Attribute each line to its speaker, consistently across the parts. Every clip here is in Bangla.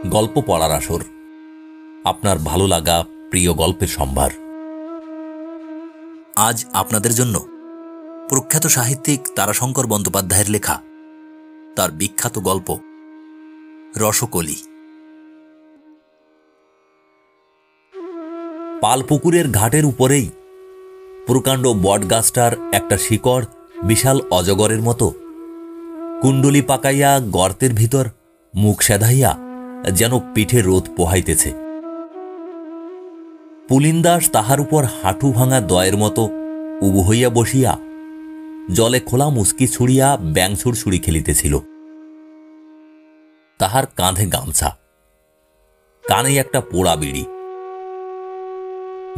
Speaker 1: গল্প পড়ার আসর, আপনার ভালো লাগা প্রিয় গল্পের সম্ভার। আজ আপনাদের জন্য প্রখ্যাত সাহিত্যিক তারাশঙ্কর বন্দ্যোপাধ্যায়ের লেখা তার বিখ্যাত গল্প রসকলি। পালপুকুরের ঘাটের উপরেই প্রকাণ্ড বটগাছটার একটা শিকড় বিশাল অজগরের মতো কুণ্ডলি পাকাইয়া গর্তের ভিতর মুখ সেধাইয়া যেন পিঠে রোদ পোহাইতেছে। পুলিনদাস তাহার উপর হাঁটু ভাঙা দয়ের মতো উবু হইয়া বসিয়া জলে খোলা মুস্কি ছুড়িয়া ব্যাংছুড় ছুড়ি খেলিতেছিল। তাহার কাঁধে গামছা, কানে একটা পোড়া বিড়ি।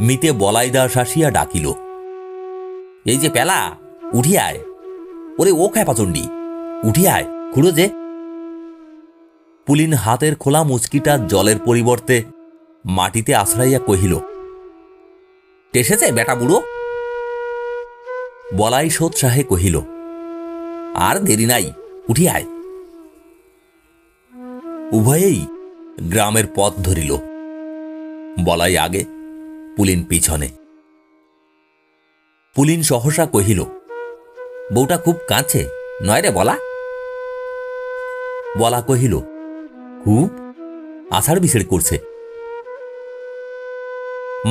Speaker 1: মিতে বলাইদাস আসিয়া ডাকিল, এই যে পেলা, উঠি আয়। ওরে ও খ্যাপাচণ্ডী, উঠি আয়, খুঁড়ো যে। পুলিন হাতের খোলা মুচকিটা জলের পরিবর্তে মাটিতে আছড়াইয়া কহিল, টেসেছে বেটা বুড়ো। বলাই সোৎসাহে কহিল, আর দেরি নাই, উঠি আয়। উভয়েই গ্রামের পথ ধরিল, বলাই আগে, পুলিন পিছনে। পুলিন সহসা কহিল, বউটা খুব কাঁদছে নয় রে বলা? বলা কহিল, খুব, আষাঢ় বিছেড় করছে।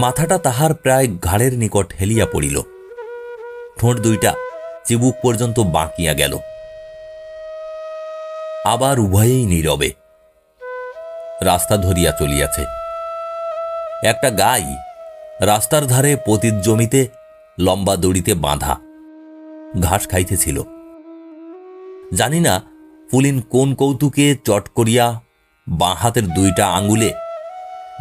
Speaker 1: মাথাটা তাহার প্রায় ঘাড়ের নিকট হেলিয়া পড়িল, ঠোঁট দুইটা চিবুক পর্যন্ত বাঁকিয়া গেল। আবার উভয়েই নীরবে। রাস্তা ধরিয়া চলিয়াছে। একটা গাই রাস্তার ধারে পতিত জমিতে লম্বা দড়িতে বাঁধা ঘাস খাইতেছিল। জানি না পুলিন কোন কৌতুকে চট করিয়া বাঁ হাতের দুইটা আঙুলে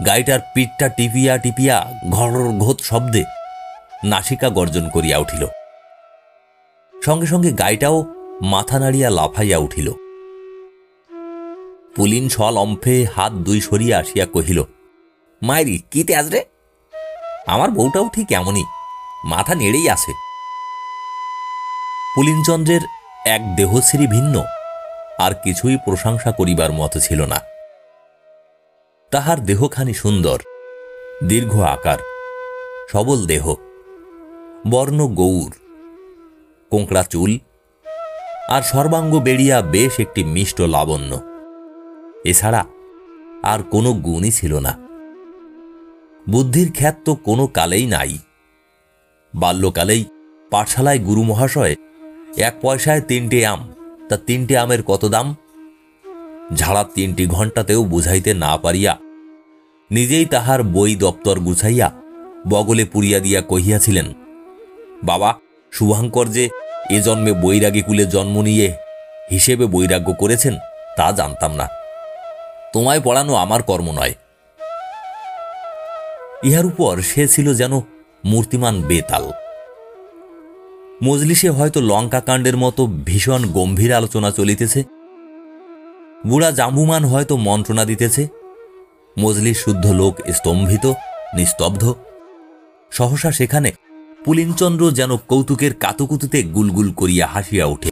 Speaker 1: গাইটার পিঠটা টিপিয়া টিপিয়া ঘর ঘোত শব্দে নাসিকা গর্জন করিয়া উঠিল। সঙ্গে সঙ্গে গাইটাও মাথা নাড়িয়া লাফাইয়া উঠিল। পুলিন স্বলম্ফে হাত দুই সরিয়া আসিয়া কহিল, মায়েরি কি তেজ রে? আমার বউটাও ঠিক এমনই, মাথা নেড়েই আছে। পুলিনচন্দ্রের এক দেহশ্রী ভিন্ন আর কিছুই প্রশংসা করিবার মতো ছিল না। তাহার দেহখানি সুন্দর, দীর্ঘ আকার, সবল দেহ, বর্ণ গৌর, কোঁকড়া চুল, আর সর্বাঙ্গ বেড়িয়া বেশ একটি মিষ্ট লাবণ্য। এছাড়া আর কোনো গুণই ছিল না। বুদ্ধির খ্যাত তো কোনো কালেই নাই। বাল্যকালেই পাঠশালায় গুরু মহাশয় 1 পয়সায় 3টে আম, তা 3টে আমের কত দাম ঝাড়া 3টি ঘণ্টাতেও বুঝাইতে না পারিয়া নিজেই তাহার বই দপ্তর গুছাইয়া বগলে পুরিয়া দিয়া কহিয়াছিলেন, বাবা, শুভঙ্কর যে এ জন্মে বৈরাগী কুলে জন্ম নিয়ে হিসেবে বৈরাগ্য করেছেন তা জানতাম না। তোমায় পড়ানো আমার কর্ম নয়। ইহার উপর সে ছিল যেন মূর্তিমান বেতাল। মজলিসে হয়তো লঙ্কা কাণ্ডের মতো ভীষণ গম্ভীর আলোচনা চলিতেছে। বুড়া জাম্বুমান হয়তো মন্ত্রণা দিতেছে। মজলিস শুদ্ধ লোক স্তম্ভিত, নিস্তব্ধ। সহসা সেখানে পুলিনচন্দ্র যেন কৌতুকের কাতুকুতুতে গুলগুল করিয়া হাসিয়া ওঠে।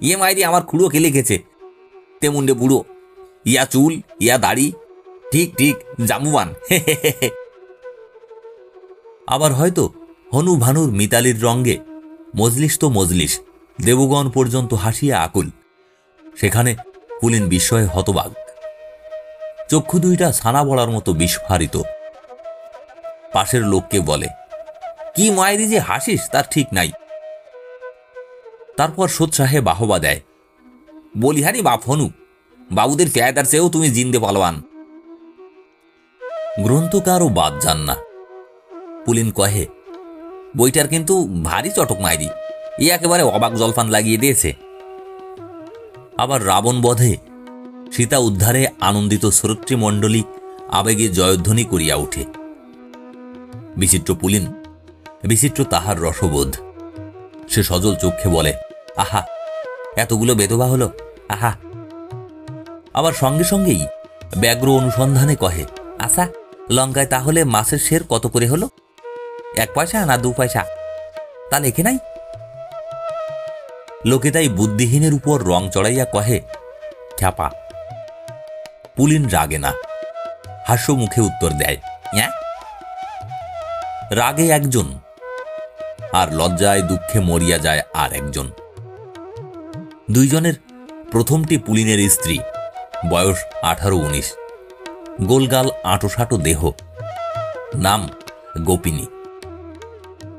Speaker 1: ইয়ে মাইরি, আমার খুঁড়ো কে লিখেছে, তেমুন্ডে বুড়ো, ইয়া চুল, ইয়া দাড়ি, ঠিক ঠিক জাম্বুমান। আবার হয়তো হনু ভানুর মিতালির রঙ্গে মজলিস তো মজলিস, দেবগণ পর্যন্ত হাসিয়া আকুল। সেখানে পুলিন বিস্ময়ে হতবাক। চক্ষু দুইটা ছানা বড়ার মতো বিস্ফারিত। পাশের লোককে বলে, কি মায়েরি যে হাসিস তার ঠিক নাই। তারপর সোৎসাহে বাহবা দেয়, বলিহারি বাপ হনু, বাবুদের ফেয়াদার চেয়েও তুমি জিন্দে পালোয়ান। গ্রন্থকারও বাদ যান না। পুলিন কহে, বইটার কিন্তু ভারী চটক মায়েরি, এ একেবারে অবাক জলপান লাগিয়ে দিয়েছে। আবার রাবণ বধে সীতা উদ্ধারে আনন্দিত শ্রোতৃমণ্ডলী আবেগে জয়ধ্বনি করিয়া উঠে। বিচিত্র পুলিন, বিচিত্র তাহার রসবোধ। সে সজল চক্ষে বলে, আহা, এতগুলো বেধবা হলো, আহা। আবার সঙ্গে সঙ্গেই ব্যগ্র অনুসন্ধানে কহে, আচ্ছা, লঙ্কায় তাহলে মাছের শের কত করে হলো? 1 পয়সা না 2 পয়সা? তা লেখে নাই? লোকে তাই বুদ্ধিহীনের উপর রং চড়াইয়া কহে, খ্যাপা, পুলিন রাগে না, হাস্য মুখে উত্তর দেয়, হ্যাঁ। রাগে একজন, আর লজ্জায় দুঃখে মরিয়া যায় আর একজন। দুইজনের প্রথমটি পুলিনের স্ত্রী, বয়স 18-19, গোলগাল আঁটোসাঁটো দেহ, নাম গোপিনী,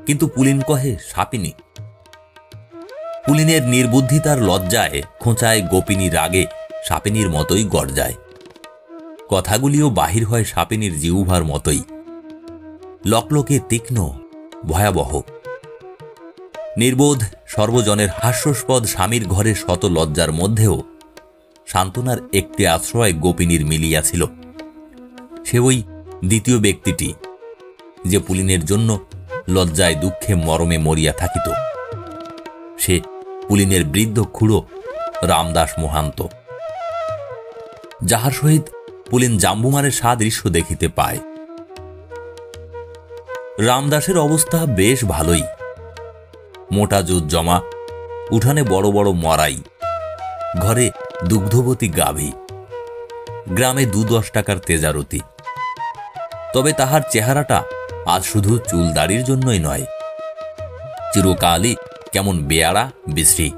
Speaker 1: কিন্তু পুলিন কহে সাপিনী। পুলিনের নির্বুদ্ধিতার লজ্জায় খোঁচায় গোপিনী রাগে সাপিনীর মতোই গর্জায়। কথাগুলিও বাহির হয় সাপিনীর জিহ্বার মতোই, লকলকে তীক্ষ্ণ, ভয়াবহ। নির্বোধ সর্বজনের হাস্যস্পদ স্বামীর ঘরে শত লজ্জার মধ্যেও সান্ত্বনার একটি আশ্রয় গোপিনীর মিলিয়াছিল। সে ওই দ্বিতীয় ব্যক্তিটি, যে পুলিনের জন্য লজ্জায় দুঃখে মরমে মরিয়া থাকিত। সে পুলিনের বৃদ্ধ খুড়ো রামদাস মোহান্ত, যাহার সহিত পুলিন জাম্বুমারের সাদৃশ্য দেখিতে পায়। রামদাসের অবস্থা বেশ ভালোই। মোটা জুত জমা, উঠানে বড় বড় মরাই, ঘরে দুগ্ধবতী গাভী, গ্রামে 2-10 টাকার তেজারতি। তবে তাহার চেহারাটা আজ শুধু চুল দাড়ির জন্যই নয়, চিরকালই কেমন বেয়াড়া বিশ্রী।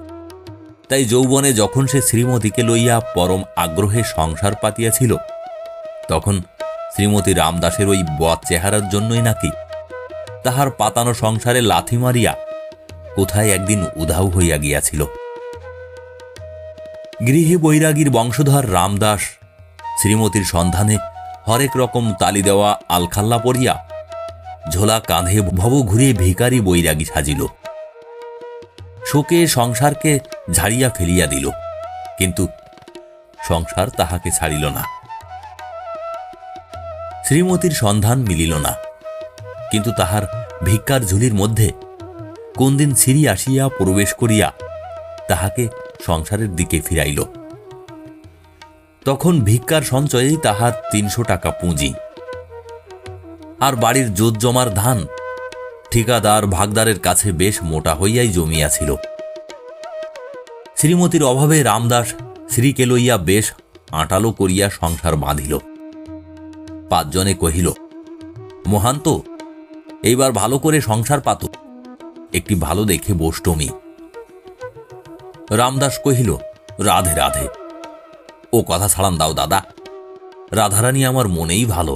Speaker 1: তাই যৌবনে যখন সে শ্রীমতীকে লইয়া পরম আগ্রহে সংসার পাতিয়াছিল, তখন শ্রীমতী রামদাসের ওই বদ চেহারার জন্যই নাকি তাহার পাতানো সংসারে লাথি মারিয়া কোথায় একদিন উধাও হইয়া গিয়াছিল। গৃহে বৈরাগীর বংশধর রামদাস শ্রীমতীর সন্ধানে হরেক রকম তালি দেওয়া আলখাল্লা পরিয়া ঝোলা কাঁধে ভব ঘুরে ভিখারি বৈরাগী সাজিল। শোকে সংসারকে ঝাড়িয়া ফেলিয়া দিল, কিন্তু সংসার তাহাকে ছাড়িল না। শ্রীমতীর সন্ধান মিলিল না, কিন্তু তাহার ভিক্ষার ঝুলির মধ্যে কোন দিন ছিঁড়ি আসিয়া প্রবেশ করিয়া তাহাকে সংসারের দিকে ফিরাইল। তখন ভিক্ষার সঞ্চয়েই তাহার 300 টাকা পুঁজি, আর বাড়ির জোত জমার ধান ঠিকাদার ভাগদারের কাছে বেশ মোটা হইয়াই জমিয়াছিল। শ্রীমতীর অভাবে রামদাস শ্রীকে লইয়া বেশ আঁটালো করিয়া সংসার বাঁধিল। 5 জনে কহিল, মোহান্ত, এইবার ভালো করে সংসার পাত, একটি ভালো দেখে বষ্টমী। রামদাস কহিল, রাধে রাধে, ও কথা ছাড়ান দাও দাদা। রাধারানী আমার মনেই ভালো,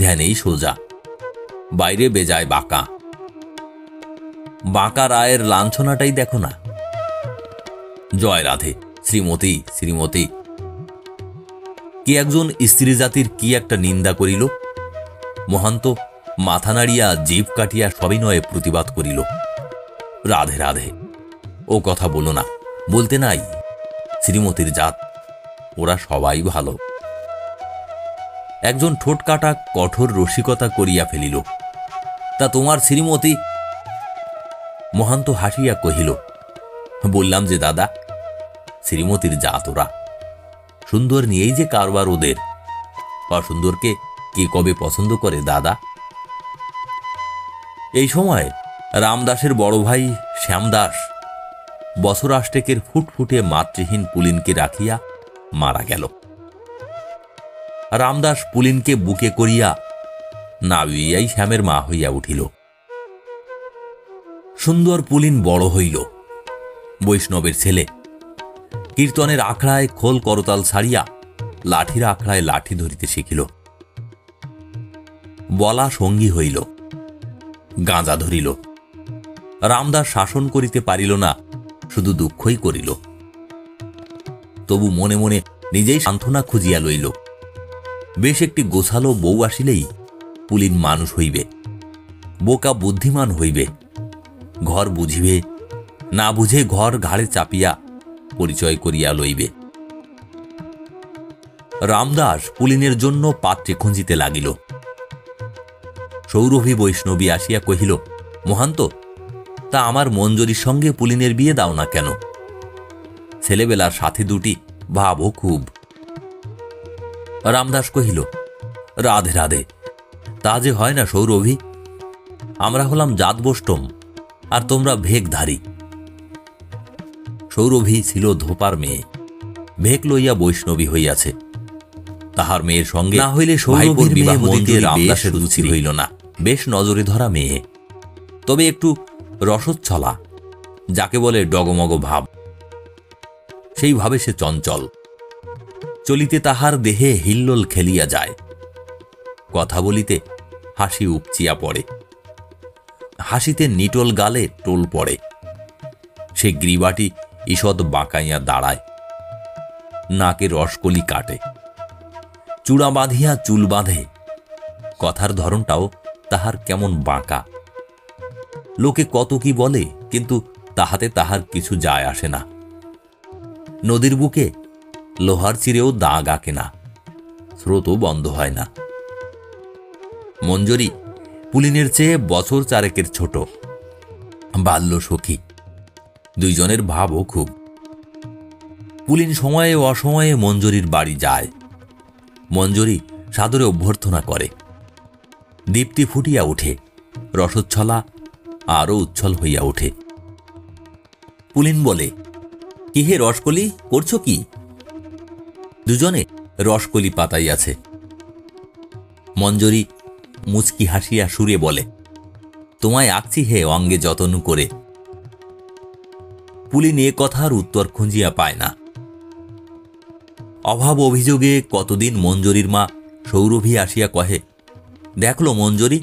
Speaker 1: ধ্যানেই সোজা, বাইরে বেজায় বাঁকা। বাঁকা রায়ের লাঞ্ছনাটাই দেখো না। জয় রাধে, শ্রীমতী শ্রীমতী। কি একজন স্ত্রী জাতির কি একটা নিন্দা করিল। মহান্ত মাথা নাড়িয়া জিভ কাটিয়া সবিনয়ে প্রতিবাদ করিল, রাধে রাধে, ও কথা বলো না, বলতে নাই, শ্রীমতীর জাত, ওরা সবাই ভালো। একজন ঠোঁট কাটা কঠোর রসিকতা করিয়া ফেলিল, তা তোমার শ্রীমতী? মহান্ত হাসিয়া কহিল, বললাম যে দাদা, শ্রীমতীর জাত ওরা। সুন্দর নিয়েই যে কারবার ওদের, অসুন্দরকে কে কবে পছন্দ করে দাদা? এই সময় রামদাসের বড় ভাই শ্যামদাস বছর 8 ফুটফুটে মাতৃহীন পুলিনকে রাখিয়া মারা গেল। রামদাস পুলিনকে বুকে করিয়া নাবিয়াই শ্যামের মা হইয়া উঠিল। সুন্দর পুলিন বড় হইল, বৈষ্ণবের ছেলে। কীর্তনের আখড়ায় খোল করতাল ছাড়িয়া লাঠির আখড়ায় লাঠি ধরিতে শিখিল। বলা সঙ্গী হইল, গাঁজা ধরিল। রামদাস শাসন করিতে পারিল না, শুধু দুঃখই করিল। তবু মনে মনে নিজেই সান্ত্বনা খুঁজিয়া লইল, বেশ একটি গোছালো বউ আসিলেই পুলিন মানুষ হইবে, বোকা বুদ্ধিমান হইবে, ঘর বুঝিবে, না বুঝে ঘর ঘাড়ে চাপিয়া পরিচয় করিয়া লইবে। রামদাস পুলিনের জন্য পাত্রে খুঁজিতে লাগিল। সৌরভী বৈষ্ণবী আসিয়া কহিল, মহান্ত, তা আমার মঞ্জরির সঙ্গে পুলিনের বিয়ে দাও না কেন? ছেলেবেলার সাথী দুটি ভাবো খুব। রামদাস কহিল, রাধে রাধে, তা যে হয় না সৌরভী। আমরা হলাম জাত বষ্টম, আর তোমরা ভেকধারী। সৌরভী ছিল ধোপার মেয়ে, ভেক লইয়া বৈষ্ণবী হইয়াছে। তাহার মেয়ের সঙ্গে না হইলে সৌরভীর বিবাহ দিতে রামদাসের রুচি হইল না। বেশ নজরে ধরা মেয়ে, তবে একটু রসচ্ছলা, যাকে বলে ডগমগ ভাব। সেইভাবে সে চঞ্চল, চলিতে তাহার দেহে হিল্লোল খেলিয়া যায়, কথা বলিতে হাসি উপচিয়া পড়ে, হাসিতে নিটল গালে টোল পড়ে। সে গ্রীবাটি ঈষৎ বাঁকাইয়া দাঁড়ায়, নাকে রসকলি কাটে, চূড়া বাঁধিয়া চুল বাঁধে, কথার ধরনটাও তাহার কেমন বাঁকা। লোকে কত কি বলে, কিন্তু তাহাতে তাহার কিছু যায় আসে না। নদীর বুকে লোহার চিরেও দাগ আঁকে না, স্রোতও বন্ধ হয় না। মঞ্জরি পুলিনের চেয়ে বছর চারেকের ছোট, বাল্য সখী, দুইজনের ভাবও খুব। পুলিন সময়ে অসময়ে মঞ্জরির বাড়ি যায়, মঞ্জরি সাদরে অভ্যর্থনা করে, দীপ্তি ফুটিয়া ওঠে, রসচ্ছলা আরও উচ্ছল হইয়া ওঠে। পুলিন বলে, কি হে রসকলি, করছো কি? দুজনে রসকলি পাতাইয়াছে। মঞ্জরি মুচকি হাসিয়া সুরে বলে, তোমায় আঁকছি হে অঙ্গে যতন করে। পুলিন এ কথার উত্তর খুঁজিয়া পায় না। অভাব অভিযোগে কতদিন মঞ্জরির মা সৌরভী আসিয়া কহে, দেখলো মঞ্জরি,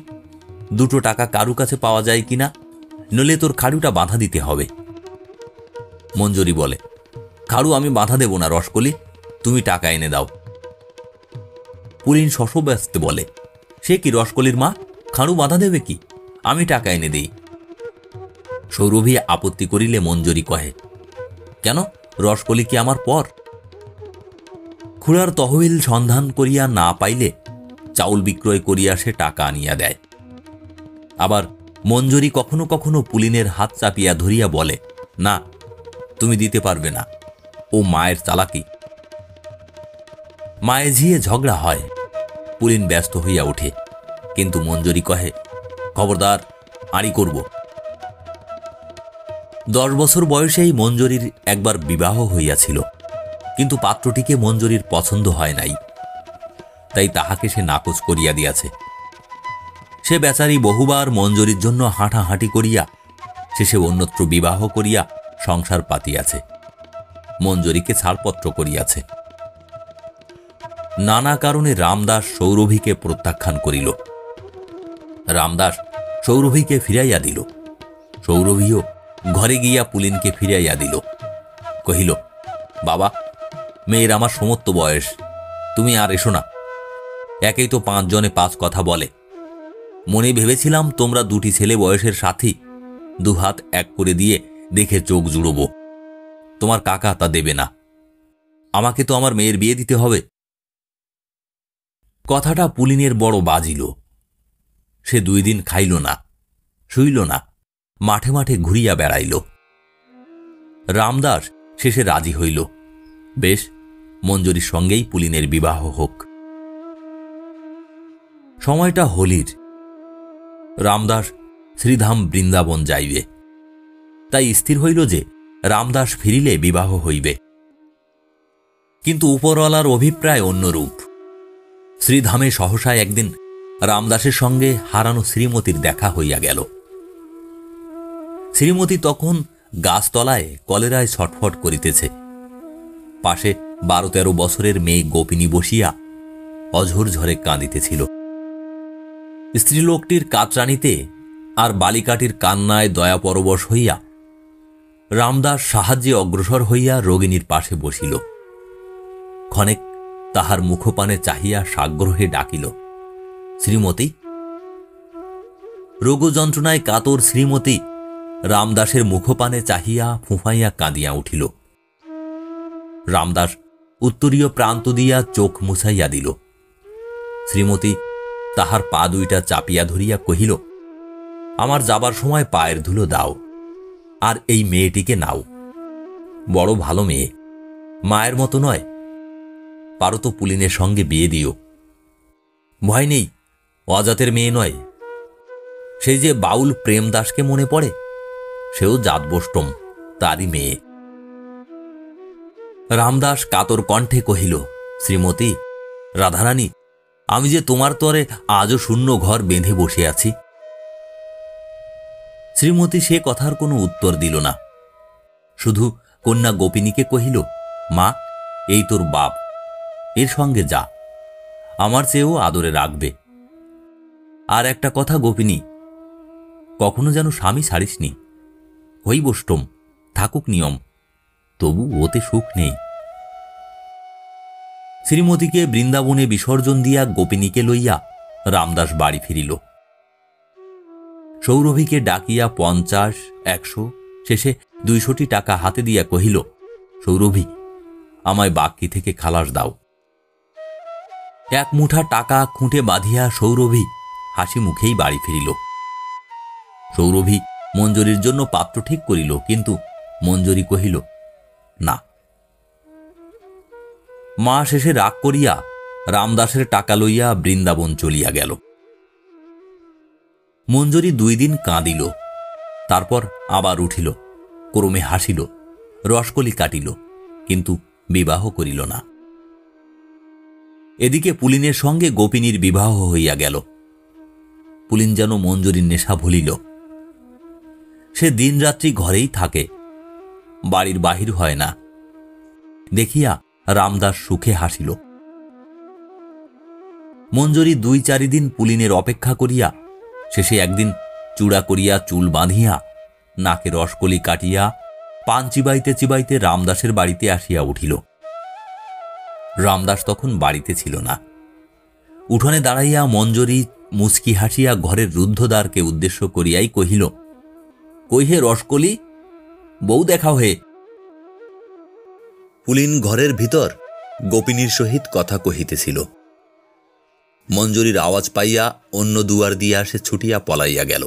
Speaker 1: 2 টাকা কারু কাছে পাওয়া যায় কিনা, নইলে তোর খাড়ুটা বাঁধা দিতে হবে। মঞ্জরি বলে, খাড়ু আমি বাঁধা দেব না রসকলি, তুমি টাকা এনে দাও। পুলিন শশব্যস্তে বলে, সে কি রসকলির মা, খাড়ু বাঁধা দেবে কি, আমি টাকা এনে দিই। সৌরভী আপত্তি করিলে মঞ্জরি কহে, কেন, রসকলি কি আমার পর? খুড়ার তহবিল সন্ধান করিয়া না পাইলে চাউল বিক্রয় করিয়া সে টাকা আনিয়া দেয়। আবার মঞ্জরি কখনো কখনো পুলিনের হাত চাপিয়া ধরিয়া বলে, না, তুমি দিতে পারবে না, ও মায়ের চালাকি। মায়ে ঝিয়ে ঝগড়া হয়, পুলিন ব্যস্ত হইয়া ওঠে, কিন্তু মঞ্জরি কহে, খবরদার, আড়ি করব। 10 বছর বয়সেই মঞ্জরির একবার বিবাহ হইয়াছিল, কিন্তু পাত্রটিকে মঞ্জরির পছন্দ হয় নাই, তাই তাহাকে সে নাকচ করিয়া দিয়াছে। সে বেচারি বহুবার মঞ্জরির জন্য হাঁটাহাঁটি করিয়া শেষে অন্যত্র বিবাহ করিয়া সংসার পাতিয়াছে, মঞ্জরিকে ছাড়পত্র করিয়াছে। নানা কারণে রামদাস সৌরভীকে প্রত্যাখ্যান করিল। রামদাস সৌরভীকে ফিরাইয়া দিল। সৌরভীও ঘরে গিয়া পুলিনকে ফিরাইয়া দিল। কহিল, বাবা, মেয়ের আমার সমস্ত বয়স, তুমি আর এসো না, একেই তো 5 জনে 5 কথা বলে। মনে ভেবেছিলাম তোমরা 2টি ছেলে বয়সের সাথী, 2 হাত এক করে দিয়ে দেখে চোখ জুড়ব, তোমার কাকা তা দেবে না, আমাকে তো আমার মেয়ের বিয়ে দিতে হবে। কথাটা পুলিনের বড় বাজিল। সে 2 দিন খাইল না, শুইল না, মাঠে মাঠে ঘুরিয়া বেড়াইল। রামদাস শেষে রাজি হইল, বেশ, মঞ্জরির সঙ্গেই পুলিনের বিবাহ হোক। সময়টা হোলির। রামদাস শ্রীধাম বৃন্দাবন যাইবে, তাই স্থির হইল যে রামদাস ফিরিলে বিবাহ হইবে। কিন্তু উপরওয়ালার অভিপ্রায় অন্যরূপ। শ্রীধামে সহসা একদিন রামদাসের সঙ্গে হারানো শ্রীমতীর দেখা হইয়া গেল। শ্রীমতী তখন গাছতলায় কলেরায় ছটফট করিতেছে। পাশে 12-13 বছরের মেয়ে গোপিনী বসিয়া অঝোর ঝরে কাঁদিতেছিল। স্ত্রীলোকটির কাতরানিতে আর বালিকাটির কান্নায় দয়াপরবশ হইয়া রামদাস সাহায্যে অগ্রসর হইয়া রোগিণীর পাশে বসিল। ক্ষণেক তাহার মুখপানে চাহিয়া সাগ্রহে ডাকিল, শ্রীমতী। রোগযন্ত্রণায় কাতর শ্রীমতী রামদাসের মুখপানে চাহিয়া ফুঁফাইয়া কাঁদিয়া উঠিল। রামদাস উত্তরীয় প্রান্ত দিয়া চোখ মুছাইয়া দিল। শ্রীমতী তাহার পা 2টা চাপিয়া ধরিয়া কহিল, আমার যাবার সময় পায়ের ধুলো দাও, আর এই মেয়েটিকে নাও, বড় ভালো মেয়ে, মায়ের মতো নয়, পারো তো পুলিনের সঙ্গে বিয়ে দিও। ভয় নেই, অজাতের মেয়ে নয়। সেই যে বাউল প্রেমদাসকে মনে পড়ে, সেও জাতবষ্টম, তারই মেয়ে। রামদাস কাতর কণ্ঠে কহিল, শ্রীমতী, রাধারানী, আমি যে তোমার তরে আজও শূন্য ঘর বেঁধে বসে আছি। শ্রীমতী সে কথার কোনো উত্তর দিল না, শুধু কন্যা গোপিনীকে কহিল, মা, এই তোর বাপ, এর সঙ্গে যা, আমার চেয়েও আদরে রাখবে। আর একটা কথা গোপিনী, কখনো যেন স্বামী ছাড়িসনি। হৈবষ্টম, থাকুক নিয়ম, তবু ওতে সুখ নেই। শ্রীমতীকে বৃন্দাবনে বিসর্জন দিয়া গোপিনীকে লইয়া রামদাস বাড়ি ফিরিল। সৌরভীকে ডাকিয়া 50, 100, শেষে 200টি টাকা হাতে দিয়া কহিল, সৌরভী, আমায় বাক্কি থেকে খালাস দাও। এক মুঠা টাকা খুঁটে বাঁধিয়া সৌরভী হাসি মুখেই বাড়ি ফিরিল। সৌরভী মঞ্জরীর জন্য পাত্র ঠিক করিল, কিন্তু মঞ্জরী কহিল, না। মা শেষে রাগ করিয়া রামদাসের টাকা লইয়া বৃন্দাবন চলিয়া গেল। মঞ্জরী 2 দিন কাঁদিল, তারপর আবার উঠিল, ক্রমে হাসিল, রসকলি কাটিল, কিন্তু বিবাহ করিল না। এদিকে পুলিনের সঙ্গে গোপিনীর বিবাহ হইয়া গেল। পুলিন যেন মঞ্জরীর নেশা ভুলিল। সে দিনরাত্রি ঘরেই থাকে, বাড়ির বাহির হয় না। দেখিয়া রামদাস সুখে হাসিল। মঞ্জরী 2-4 দিন পুলিনের অপেক্ষা করিয়া শেষে একদিন চূড়া করিয়া চুল বাঁধিয়া নাকে রসকলি কাটিয়া পান চিবাইতে চিবাইতে রামদাসের বাড়িতে আসিয়া উঠিল। রামদাস তখন বাড়িতে ছিল না। উঠোনে দাঁড়াইয়া মঞ্জরী মুচকি হাসিয়া ঘরের রুদ্ধদ্বারকে উদ্দেশ্য করিয়াই কহিল, কই হে রসকলি, বউ দেখাও হে। পুলিন ঘরের ভিতর গোপিনীর সহিত কথা কহিতেছিল। মঞ্জরীর আওয়াজ পাইয়া অন্য দুয়ার দিয়া সে ছুটিয়া পলাইয়া গেল।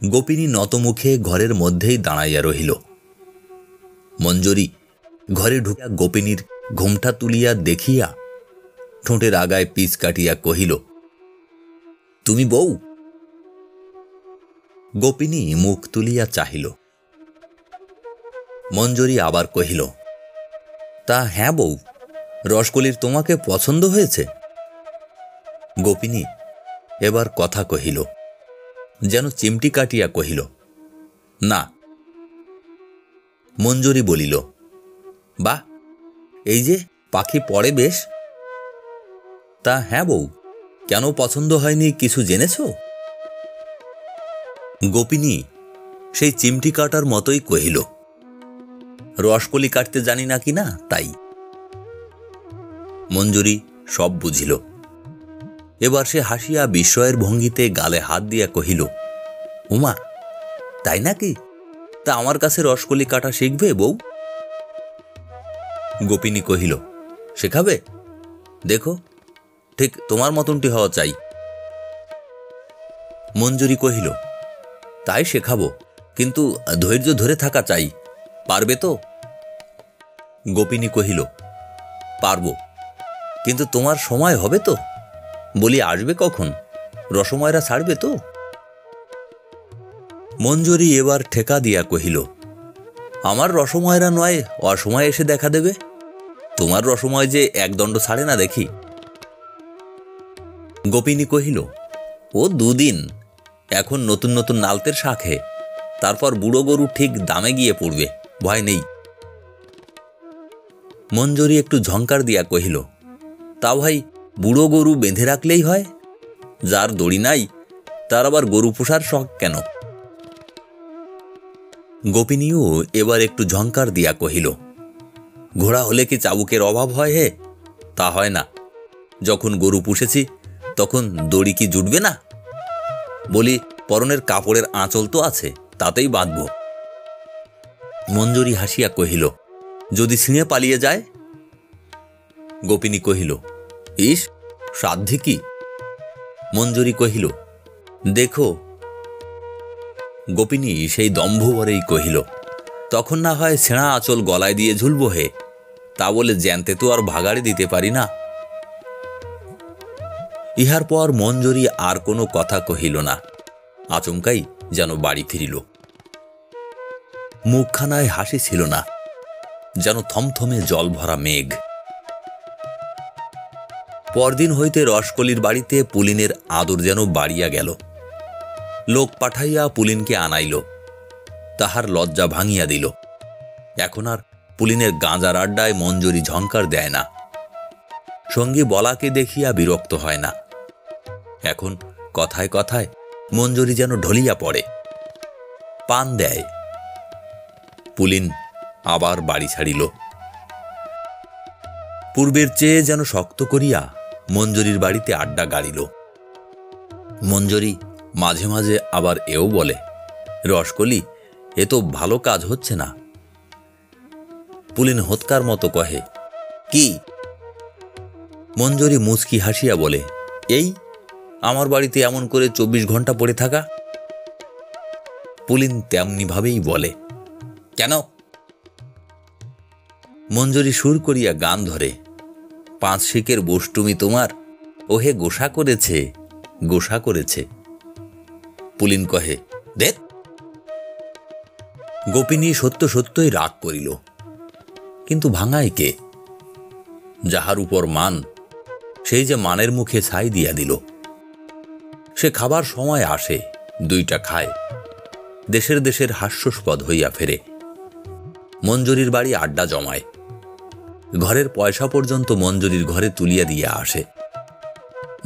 Speaker 1: গোপিনী নতমুখে ঘরের মধ্যেই দাঁড়াইয়া রহিল। মঞ্জরী ঘরে ঢুকিয়া গোপিনীর ঘোমটা তুলিয়া দেখিয়া ঠোঁটের আগায় পিচ কাটিয়া কহিল, তুমি বউ? গোপিনী মুখ তুলিয়া চাহিল। মঞ্জরী আবার কহিল, তা হ্যাঁ বউ, রসকলির তোমাকে পছন্দ হয়েছে? গোপিনী এবার কথা কহিল, যেন চিমটি কাটিয়া কহিল, না। মঞ্জরী বলিল, বাহ, এই যে পাখি পড়ে বেশ। তা হ্যাঁ বউ, কেন পছন্দ হয়নি কিছু জেনেছ? গোপিনী সেই চিমটি কাটার মতোই কহিল, রসকলি কাটতে জানি না কিনা তাই। মঞ্জরী সব বুঝিল। এবার সে হাসিয়া বিস্ময়ের ভঙ্গিতে গালে হাত দিয়া কহিল, উমা, তাই নাকি? তা আমার কাছে রসকলি কাটা শিখবে বউ? গোপিনী কহিল, শেখাবে? দেখো, ঠিক তোমার মতনটি হওয়া চাই। মঞ্জরী কহিল, তাই শেখাবো, কিন্তু ধৈর্য ধরে থাকা চাই, পারবে তো? গোপিনী কহিল, পারব, কিন্তু তোমার সময় হবে তো? বলি, আসবে কখন? রসময়রা ছাড়বে তো? মঞ্জরী এবার ঠেকা দিয়া কহিল, আমার রসময়রা নয় অসময় এসে দেখা দেবে। তোমার রসময় যে একদণ্ড ছাড়ে না দেখি। গোপিনী কহিল, ও 2 দিন, এখন নতুন নতুন নালতের শাখে, তারপর বুড়ো গরু ঠিক দামে গিয়ে পড়বে, ভয় নেই। মঞ্জরী একটু ঝংকার দিয়া কহিল, তা ভাই, বুড়ো গরু বেঁধে রাখলেই হয়? যার দড়ি নাই তার আবার গরু পোষার শখ কেন? গোপিনীও এবার একটু ঝংকার দিয়া কহিল, ঘোড়া হলে কি চাবুকের অভাব হয় হে? তা হয় না। যখন গরু পুষেছি তখন দড়ি কি জুটবে না? বলি, পরনের কাপড়ের আঁচল তো আছে, তাতেই বাঁধব। মঞ্জরী হাসিয়া কহিল, যদি ছিঁড়ে পালিয়ে যায়? গোপিনী কহিল, ইস, সাধ্যি কি? মঞ্জরী কহিল, দেখো। গোপিনী সেই দম্ভভরেই কহিল, তখন না হয় ছেঁড়া আঁচল গলায় দিয়ে ঝুলব হে, তা বলে জ্যান্তে তো আর ভাগাড়ে দিতে পারি না। ইহার পর মঞ্জরী আর কোনো কথা কহিল না, আচমকাই যেন বাড়ি ফিরিল। মুখখানায় হাসি ছিল না, যেন থমথমে জল ভরা মেঘ। পরদিন হইতে রসকলির বাড়িতে পুলিনের আদর যেন বাড়িয়া গেল। লোক পাঠাইয়া পুলিনকে আনাইল, তাহার লজ্জা ভাঙিয়া দিল। এখন আর পুলিনের গাঁজার আড্ডায় মঞ্জরি ঝঙ্কার দেয় না, সঙ্গী বলাকে দেখিয়া বিরক্ত হয় না। এখন কথায় কথায় মঞ্জরি যেন ঢলিয়া পড়ে, পান দেয়। পুলিন আবার বাড়ি ছাড়িল। পূর্বের চেয়ে যেন শক্ত করিয়া মঞ্জরির বাড়িতে আড্ডা গাড়িল। মঞ্জরি মাঝে মাঝে আবার এও বলে, রসকলি, এ তো ভালো কাজ হচ্ছে না। পুলিন হোৎকার মতো কহে, কি? মঞ্জরি মুচকি হাসিয়া বলে, এই আমার বাড়িতে এমন করে 24 ঘন্টা পড়ে থাকা। পুলিন তেমনি ভাবেই বলে, কেন? মঞ্জরি সুর করিয়া গান ধরে, 5 শিকের বষ্টুমি তোমার, ওহে গোসা করেছে, গোসা করেছে। পুলিন কহে, দেখ। গোপিনী সত্য সত্যই রাগ করিল, কিন্তু ভাঙায় কে? যাহার উপর মান, সেই যে মানের মুখে ছাই দিয়া দিল। সে খাবার সময় আসে, 2টা খায়, দেশের দেশের হাস্যস্পদ হইয়া ফেরে। মঞ্জরির বাড়ি আড্ডা জমায়, ঘরের পয়সা পর্যন্ত মঞ্জরির ঘরে তুলিয়া দিয়া আসে।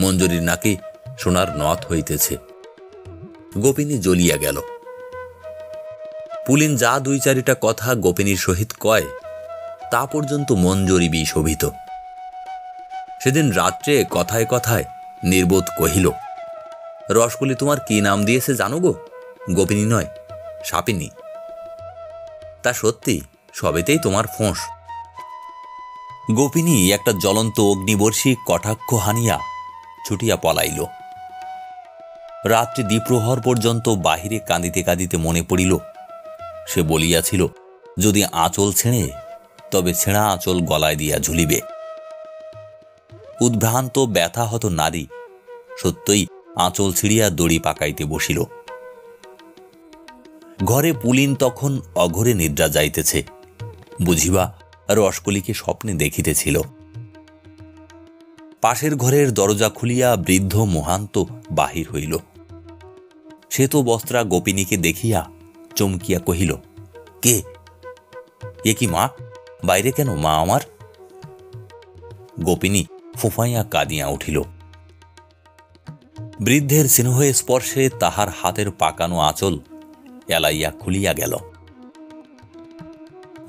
Speaker 1: মঞ্জরির নাকি সোনার নথ হইতেছে। গোপিনী জ্বলিয়া গেল। পুলিন যা 2-4টা কথা গোপিনীর সহিত কয়, তা পর্যন্ত মঞ্জরি বিশোভিত। সেদিন রাত্রে কথায় কথায় নির্বোধ কহিল, রসকলি তোমার কি নাম দিয়েছে জানো গো? গোপিনী নয়, সাপিনী। তা সত্যি, সবেতেই তোমার ফোঁস। গোপিনী একটা জ্বলন্ত অগ্নিবর্ষী কটাক্ষ হানিয়া ছুটিয়া পলাইল। রাত্রি দ্বিপ্রহর পর্যন্ত বাহিরে কাঁদিতে কাঁদিতে মনে পড়িল, সে বলিয়াছিল, যদি আঁচল ছেড়ে, তবে ছেঁড়া আঁচল গলায় দিয়া ঝুলিবে। উদ্ভ্রান্ত ব্যথাহত নারী সত্যই আঁচল ছিঁড়িয়া দড়ি পাকাইতে বসিল। ঘরে পুলিন তখন অঘরে নিদ্রা যাইতেছে, বুঝিবা রসকলিকে স্বপ্নে দেখিতেছিল। পাশের ঘরের দরজা খুলিয়া বৃদ্ধ মহান্ত বাহির হইল। শ্বেত বস্ত্রা গোপিনীকে দেখিয়া চমকিয়া কহিল, কে? এ কি মা? বাইরে কেন মা আমার? গোপিনী ফুফাইয়া কাঁদিয়া উঠিল। বৃদ্ধের স্নেহে স্পর্শে তাহার হাতের পাকানো আঁচল এলাইয়া খুলিয়া গেল।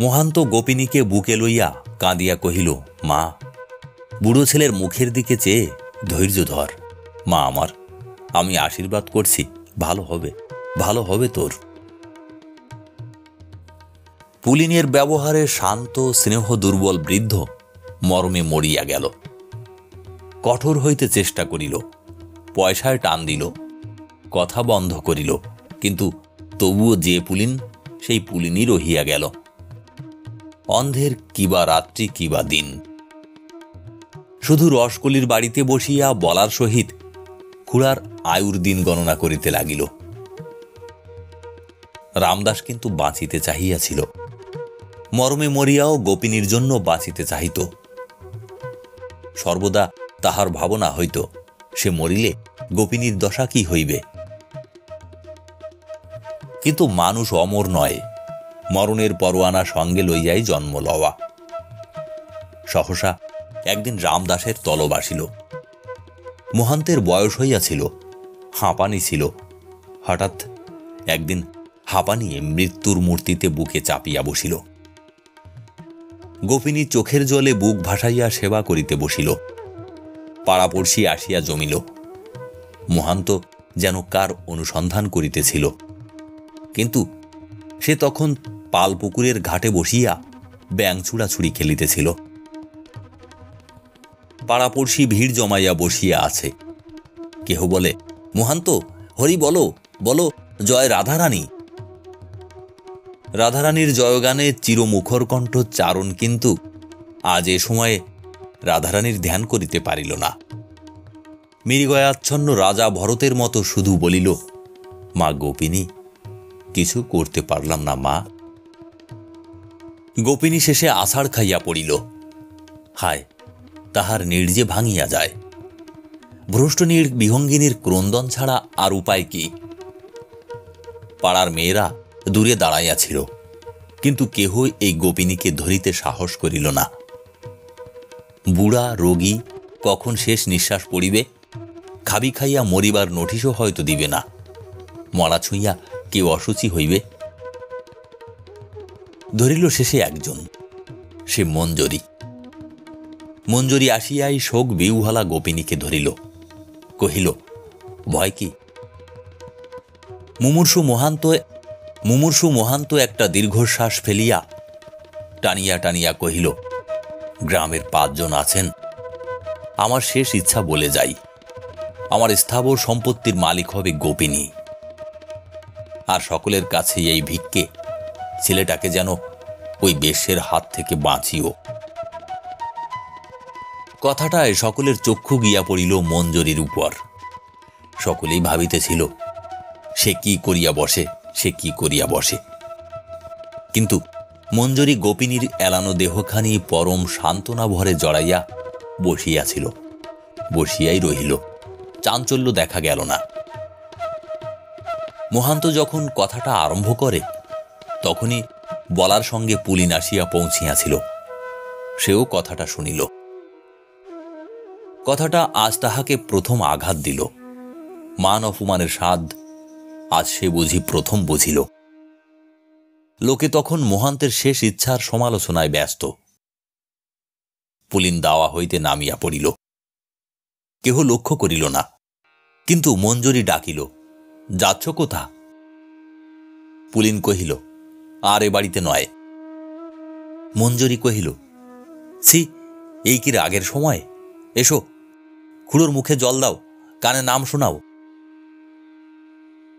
Speaker 1: মহান্ত গোপিনীকে বুকে লইয়া কাঁদিয়া কহিল, মা, বুড়ো ছেলের মুখের দিকে চেয়ে ধৈর্য ধর মা আমার, আমি আশীর্বাদ করছি, ভালো হবে, ভালো হবে তোর। পুলিনের ব্যবহারে শান্ত স্নেহ দুর্বল বৃদ্ধ মরমে মরিয়া গেল। কঠোর হইতে চেষ্টা করিল, পয়সায় টান দিল, কথা বন্ধ করিল, কিন্তু তবুও যে পুলিন, সেই পুলিনই রহিয়া গেল। অন্ধের কিবা রাত্রি কিবা দিন। শুধু রসকলির বাড়িতে বসিয়া বলার সহিত খুড়ার আয়ুর দিন গণনা করিতে লাগিল। রামদাস কিন্তু বাঁচিতে চাহিয়াছিল, মরমে মরিয়াও গোপিনীর জন্য বাঁচিতে চাহিত। সর্বদা তাহার ভাবনা হইত, সে মরিলে গোপিনীর দশা কি হইবে। কিন্তু মানুষ অমর নয়, মরণের পরোয়ানা সঙ্গে লইয়াই জন্ম লওয়া। সহসা একদিন রামদাসের তলব আসিল। মহান্তের বয়স হইয়াছিল, হাঁপানি ছিল। হঠাৎ একদিন হাঁপানিয়ে মৃত্যুর মূর্তিতে বুকে চাপিয়া বসিল। গোপিনী চোখের জলে বুক ভাসাইয়া সেবা করিতে বসিল। পাড়াপড়শি আসিয়া জমিল। মহান্ত যেন কার অনুসন্ধান করিতেছিল, কিন্তু সে তখন পালপুকুরের ঘাটে বসিয়া ব্যাঙ ছুড়াছুড়ি খেলিতেছিল। পাড়াপড়শি ভিড় জমাইয়া বসিয়া আছে। কেহ বলে, মহান্ত, হরি বলো, বলো জয় রাধারানী। রাধারানীর জয়গানে চিরমুখর কণ্ঠ চারণ, কিন্তু আজ এ সময়ে রাধারানীর ধ্যান করিতে পারিল না। মৃগয়াচ্ছন্ন রাজা ভরতের মতো শুধু বলিল, মা গোপিনী, কিছু করতে পারলাম না মা। গোপিনী শেষে আষাঢ় খাইয়া পড়িল। হায়, তাহার নির্জে ভাঙিয়া যায়। ভ্রষ্ট বিহঙ্গিনীর ক্রন্দন ছাড়া আর উপায় কি? পাড়ার মেয়েরা দূরে দাঁড়াইয়াছিল, কিন্তু কেহ এই গোপিনীকে ধরিতে সাহস করিল না। বুড়া রোগী কখন শেষ নিঃশ্বাস পড়িবে, খাবি খাইয়া মরিবার নোটিশও হয়তো দিবে না। মরা ছুঁইয়া কেউ অসুচি হইবে। ধরিল শেষে একজন, সে মঞ্জরী। মঞ্জরী আসিয়াই শোক বিউহালা গোপিনীকে ধরিল, কহিল, ভয় কি? মুমূর্ষু মহান্ত একটা দীর্ঘশ্বাস ফেলিয়া টানিয়া টানিয়া কহিল, গ্রামের 5 জন আছেন, আমার শেষ ইচ্ছা বলে যাই। আমার স্থাবর সম্পত্তির মালিক হবে গোপিনী, আর সকলের কাছে এই ভিক্ষে, ছেলেটাকে যেন ওই বেশ্যের হাত থেকে বাঁচিও। কথাটায় সকলের চক্ষু গিয়া পড়িল মঞ্জরীর উপর। সকলেই ভাবিতেছিল, সে কি করিয়া বসে। কিন্তু মঞ্জরী গোপিনীর এলানো দেহখানি পরম সান্ত্বনা ভরে জড়াইয়া বসিয়াই রহিল। চাঞ্চল্য দেখা গেল না। মহান্ত যখন কথাটা আরম্ভ করে, তখনই বলার সঙ্গে পুলিন আসিয়া পৌঁছিয়াছিল। সেও কথাটা শুনিল। কথাটা আজ তাহাকে প্রথম আঘাত দিল। মান অপমানের স্বাদ আজ সে বুঝি প্রথম বুঝিল। লোকে তখন মহান্তের শেষ ইচ্ছার সমালোচনায় ব্যস্ত। পুলিন দাওয়া হইতে নামিয়া পড়িল। কেহ লক্ষ্য করিল না, কিন্তু মঞ্জরী ডাকিল, যাচ্ছ কোথা? পুলিন কহিল, আর এ বাড়িতে নয়। মঞ্জরী কহিল, ছি, এই কি রাগের সময়? এসো, খুড়োর মুখে জল দাও, কানে নাম শোনাও।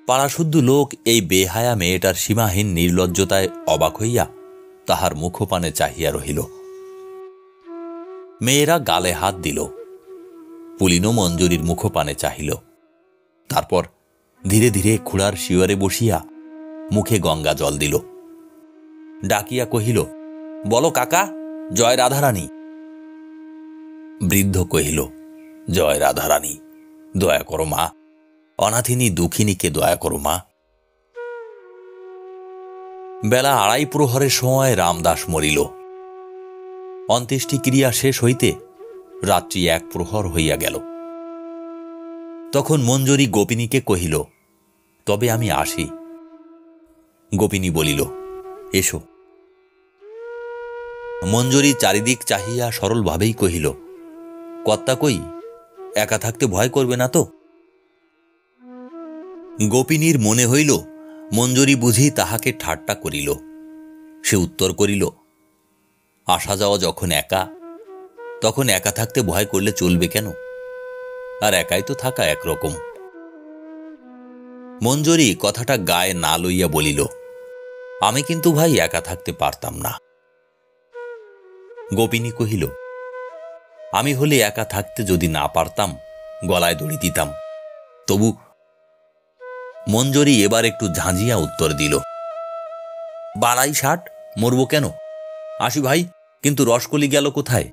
Speaker 1: পাড়াশুদ্ধ লোক এই বেহায়া মেয়েটার সীমাহীন নির্লজ্জতায় অবাক হইয়া তাহার মুখপানে চাহিয়া রহিল। মেয়েরা গালে হাত দিল। পুলিনও মঞ্জরীর মুখপানে চাহিল। তারপর ধীরে ধীরে খুড়ার শিয়রে বসিয়া মুখে গঙ্গা জল দিল। ডাকিয়া কহিল, বলো কাকা, জয় রাধারানী। বৃদ্ধ কহিল, জয় রাধারানী, দয়া করো মা, অনাথিনী দুঃখিনীকে দয়া করো মা। বেলা 2:30 প্রহরের সময় রামদাস মরিল। অন্ত্যেষ্টিক্রিয়া শেষ হইতে রাত্রি 1 প্রহর হইয়া গেল। তখন মঞ্জরী গোপিনীকে কহিল, তবে আমি আসি। গোপিনী বলিল, এসো। মঞ্জরী চারিদিক চাহিয়া সরলভাবেই কহিল, কর্তা কই, একা থাকতে ভয় করবে না তো? গোপিনীর মনে হইল মঞ্জরী বুঝি তাহাকে ঠাট্টা করিল। সে উত্তর করিল, আসা যাওয়া যখন একা, তখন একা থাকতে ভয় করলে চলবে কেন? আর একাই তো থাকা একরকম। মঞ্জরী কথাটা গায়ে না লইয়া বলিল, আমি কিন্তু ভাই একা থাকতে পারতাম না। গোপিনী কহিল, আমি হলে একা থাকতে যদি না পারতাম, গলায় দড়ি দিতাম, তবু। মঞ্জরী এবার একটু ঝাঁঝিয়া উত্তর দিল, বাড়াই 60, মরব কেন? আসি ভাই, কিন্তু রসকলি গেল কোথায়?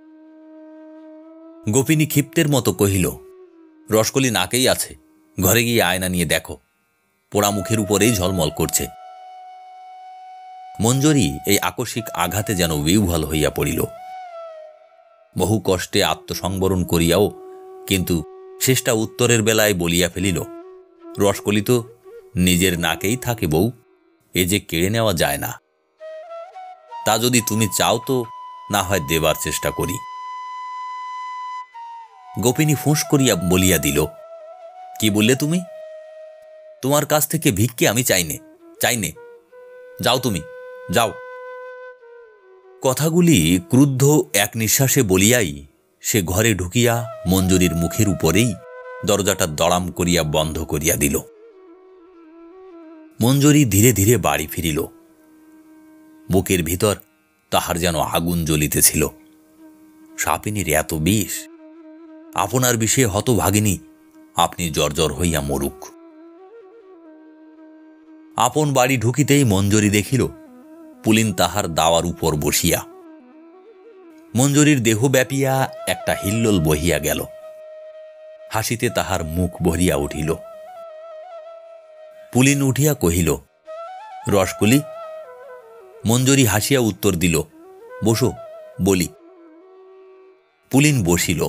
Speaker 1: গোপিনী ক্ষিপ্তের মতো কহিল, রসকলি নাকেই আছে, ঘরে গিয়ে আয়না নিয়ে দেখো, পোড়া মুখের উপরেই ঝলমল করছে। মঞ্জরী এই আকস্মিক আঘাতে যেন বিহ্বল হইয়া পড়িল। বহু কষ্টে আত্মসংবরণ করিয়াও কিন্তু শেষটা উত্তরের বেলায় বলিয়া ফেলিল, রসকলি তো নিজের নাকেই থাকে বউ, এ যে কেড়ে নেওয়া যায় না। তা যদি তুমি চাও তো না হয় দেবার চেষ্টা করি। গোপিনী ফুঁস করিয়া বলিয়া দিল, কি বললে তুমি? তোমার কাছ থেকে ভিক্ষে আমি চাইনে। যাও তুমি, যাও। কথাগুলি ক্রুদ্ধ এক নিঃশ্বাসে বলিয়াই সে ঘরে ঢুকিয়া মঞ্জরীর মুখের উপরেই দরজাটা দড়াম করিয়া বন্ধ করিয়া দিল। মঞ্জরী ধীরে ধীরে বাড়ি ফিরিল। বুকের ভিতর তাহার যেন আগুন জ্বলিতেছিল। সাপিনীর এত বিষ, আপনার বিষে হতভাগিনী আপনি জর্জর হইয়া মরুক। আপন বাড়ি ঢুকিতেই মঞ্জরী দেখিল পুলিন তাহার দাওয়ার উপর বসিয়া। মঞ্জুরির দেহ ব্যাপিয়া একটা হিল্লোল বহিয়া গেল। হাসিতে তাহার মুখ ভরিয়া উঠিল। পুলিন উঠিয়া কহিল, রসকলি। মঞ্জুরি হাসিয়া উত্তর দিল, বসো, বলি। পুলিন বসিল।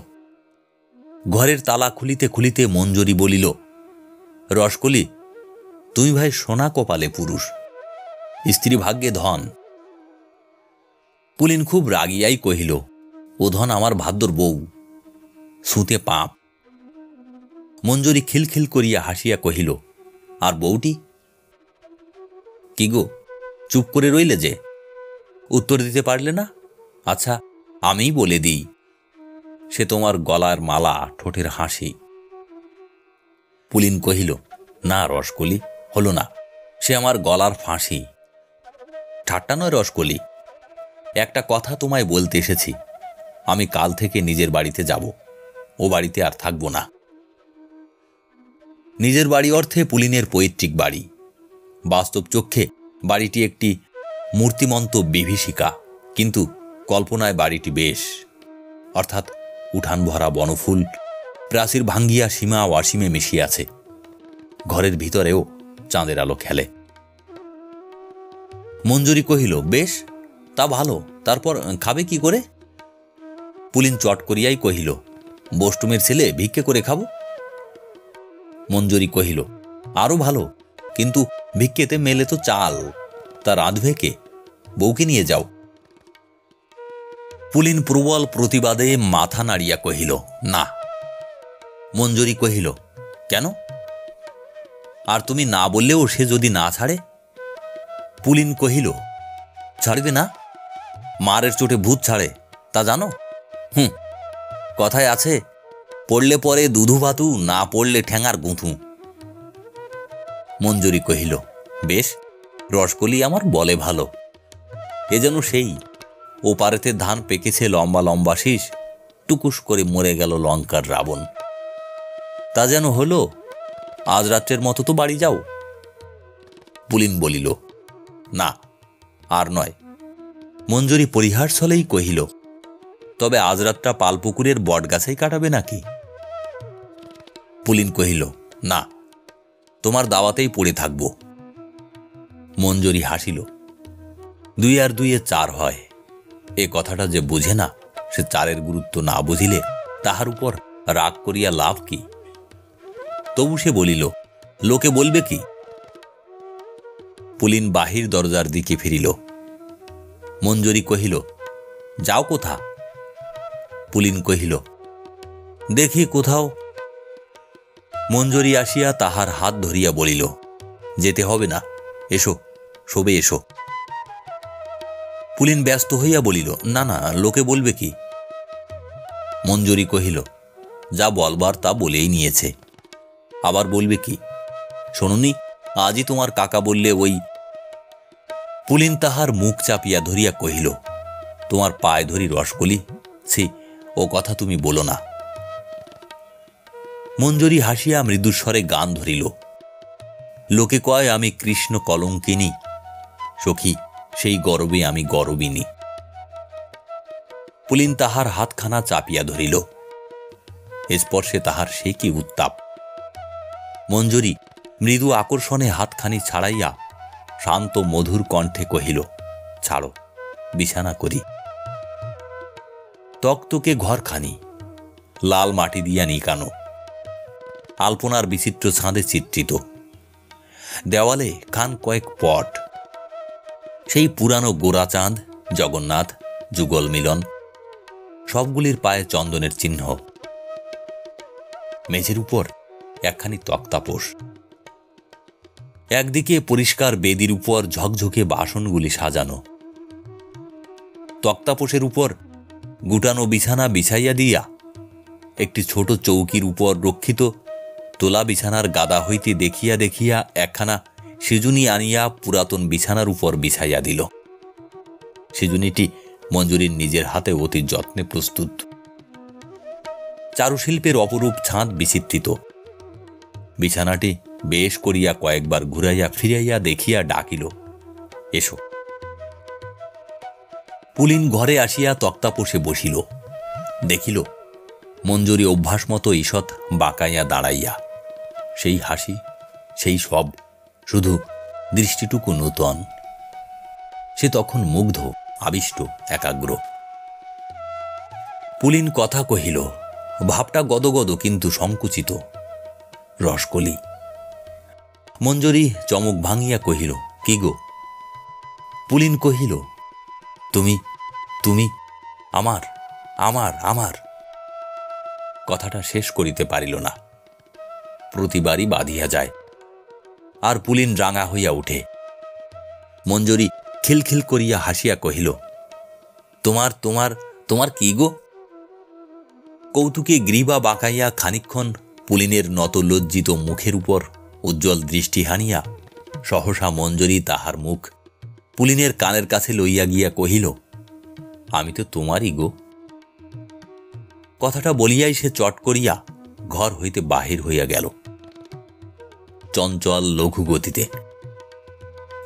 Speaker 1: ঘরের তালা খুলিতে খুলিতে মঞ্জুরি বলিল, রসকলি, তুমি ভাই সোনা কপালে পুরুষ, স্ত্রী ভাগ্যে ধন। পুলিন খুব রাগিয়াই কহিল, ও ধন আমার ভাদ্যর বউ, সুতে পাপ। মঞ্জুরি খিলখিল করিয়া হাসিয়া কহিল, আর বউটি? কি গো, চুপ করে রইলে যে? উত্তর দিতে পারলে না? আচ্ছা, আমিই বলে দিই, সে তোমার গলার মালা, ঠোঁটের হাসি। পুলিন কহিল, না রসকলি, হলো না, সে আমার গলার ফাঁসি। ঠাট্টা নয় রসকলি, একটা কথা তোমায় বলতে এসেছি। আমি কাল থেকে নিজের বাড়িতে যাব, ও বাড়িতে আর থাকব না। নিজের বাড়ি অর্থে পুলিনের পৈতৃক বাড়ি। বাস্তব চক্ষে বাড়িটি একটি মূর্তিমন্ত বিভীষিকা, কিন্তু কল্পনায় বাড়িটি বেশ, অর্থাৎ উঠান ভরা বনফুল, প্রাচীর ভাঙ্গিয়া সীমা ও অসীমে মিশিয়াছে। ঘরের ভিতরেও চাঁদের আলো খেলে। মঞ্জুরি কহিল, বেশ, তা ভালো, তারপর খাবে কি করে? পুলিন চট করিয়াই কহিল, বষ্টুমের ছেলে, ভিক্ষে করে খাবো। মঞ্জুরি কহিল, আরো ভালো, কিন্তু ভিক্ষেতে মেলে তো চাল, তা রাঁধবে কে? বউকে নিয়ে যাও। পুলিন প্রবল প্রতিবাদে মাথা নাড়িয়া কহিল, না। মঞ্জুরি কহিল, কেন? আর তুমি না বললেও সে যদি না ছাড়ে? পুলিন কহিল, ছাড়বে না? মারের চোটে ভূত ছাড়ে, তা জানো? কথায় আছে, পড়লে পরে দুধু ভাতু, না পড়লে ঠ্যাঙার গুঁথু। মঞ্জুরি কহিল, বেশ, রসকলি আমার বলে ভালো। এ যেন সেই, ও পারেতে ধান পেকেছে লম্বা লম্বা শীষ, টুকুস করে মরে গেল লঙ্কার রাবণ। তা যেন হলো, আজ রাত্রের মতো তো বাড়ি যাও। পুলিন বলিল, না, আর নয়। মঞ্জুরি পরিহাস ছলেই কহিল, তবে আজ রাতটা পালপুকুরের বটগাছেই কাটাবে নাকি? পুলিন কহিল, না, তোমার দাওয়াতেই পড়ে থাকব। মঞ্জুরি হাসিল। 2 আর 2 4 হয়, এ কথাটা যে বুঝে না, সে 4-এর গুরুত্ব না বুঝিলে তাহার উপর রাগ করিয়া লাভ কি? তবু সে বলিল, লোকে বলবে কি? পুলিন বাহির দরজার দিকে ফিরিল। মঞ্জুরি কহিল, যাও কোথা? পুলিন কহিল, দেখি কোথাও। মঞ্জুরি আসিয়া তাহার হাত ধরিয়া বলিল, যেতে হবে না, এসো, শোবে এসো। পুলিন ব্যস্ত হইয়া বলিল, না না, লোকে বলবে কি? মঞ্জুরি কহিল, যা বলবার তা বলেই নিয়েছে, আবার বলবে কি? শোনুনি, আজই তোমার কাকা বললে ওই। পুলিন তাহার মুখ চাপিয়া ধরিয়া কহিল, তোমার পায়ে ধরি রসকলি, ছি, ও কথা তুমি বলো না। মঞ্জুরি হাসিয়া মৃদুস্বরে গান ধরিল, লোকে কয় আমি কৃষ্ণ কলঙ্কিনী, সখী সেই গরবে আমি গরবিনী। পুলিন তাহার হাতখানা চাপিয়া ধরিল। স্পর্শে তাহার সে কি উত্তাপ। মঞ্জুরি মৃদু আকর্ষণে হাতখানি ছাড়াইয়া শান্ত মধুর কণ্ঠে কহিল, ছাড়ো, বিছানা করি। তকতকে ঘরখানি, লাল মাটি দিয়া নিকানো, আলপনার বিচিত্র ছাঁদে চিত্রিত। দেওয়ালে খান কয়েক পট, সেই পুরানো গোরা চাঁদ, জগন্নাথ, যুগল মিলন, সবগুলির পায়ে চন্দনের চিহ্ন। মেঝের উপর একখানি তক্তাপোষ, একদিকে পরিষ্কার বেদির উপর ঝকঝকে বাসনগুলি সাজানো। তক্তাপোষের উপর গুটানো বিছানা বিছাইয়া দিয়া একটি ছোট চৌকির উপর রক্ষিত তোলা বিছানার গাদা হইতে দেখিয়া দেখিয়া একখানা সিজুনি আনিয়া পুরাতন বিছানার উপর বিছাইয়া দিল। সিজুনিটি মঞ্জুরির নিজের হাতে অতি যত্নে প্রস্তুত। চারুশিল্পের অপরূপ ছাঁদ বিচিত্রিত। বিছানাটি বেশ করিয়া কয়েকবার ঘুরাইয়া ফিরাইয়া দেখিয়া ডাকিল, এসো। পুলিন ঘরে আসিয়া তক্তাপোষে বসিল। দেখিল মঞ্জুরি অভ্যাস মতো ঈষৎ বাঁকাইয়া দাঁড়াইয়া, সেই হাসি, সেই সব, শুধু দৃষ্টিটুকু নূতন। সে তখন মুগ্ধ, আবিষ্ট, একাগ্র। পুলিন কথা কহিল, ভাবটা গদগদ কিন্তু সংকুচিত, রসকলি। মঞ্জুরি চমক ভাঙিয়া কহিল, কি গো? পুলিন কহিল, তুমি তুমি আমার আমার আমার কথাটা শেষ করিতে পারিল না, প্রতিবারই বাঁধিয়া যায়। আর পুলিন রাঙা হইয়া উঠে। মঞ্জুরি খিলখিল করিয়া হাসিয়া কহিল, তোমার তোমার তোমার কি গো? কৌতুকে গ্রীবা বাঁকাইয়া খানিকক্ষণ পুলিনের নত লজ্জিত মুখের উপর উজ্জ্বল দৃষ্টি হানিয়া সহসা মঞ্জুরি তাহার মুখ পুলিনের কানের কাছে লইয়া গিয়া কহিল, আমি তো তোমারই গো। কথাটা বলিয়াই সে চট করিয়া ঘর হইতে বাহির হইয়া গেল, চঞ্চল লঘু গতিতে,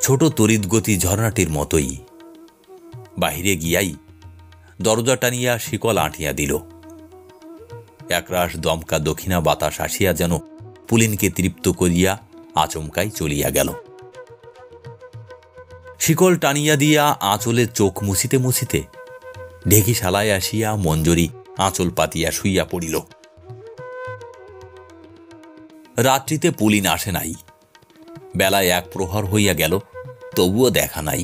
Speaker 1: ছোট তড়িৎ গতি ঝর্ণাটির মতোই। বাহিরে গিয়াই দরজা টানিয়া শিকল আঁটিয়া দিল। একরাশ দমকা দক্ষিণা বাতাস আসিয়া যেন পুলিনকে তৃপ্ত করিয়া আচমকাই চলিয়া গেল। শিকল টানিয়া দিয়া আঁচলে চোখ মুছিতে মুছিতে ঢেকিশালায় আসিয়া মঞ্জুরি আঁচল পাতিয়া শুইয়া পড়িল। রাত্রিতে পুলিন আসে নাই। বেলায় এক প্রহর হইয়া গেল, তবুও দেখা নাই।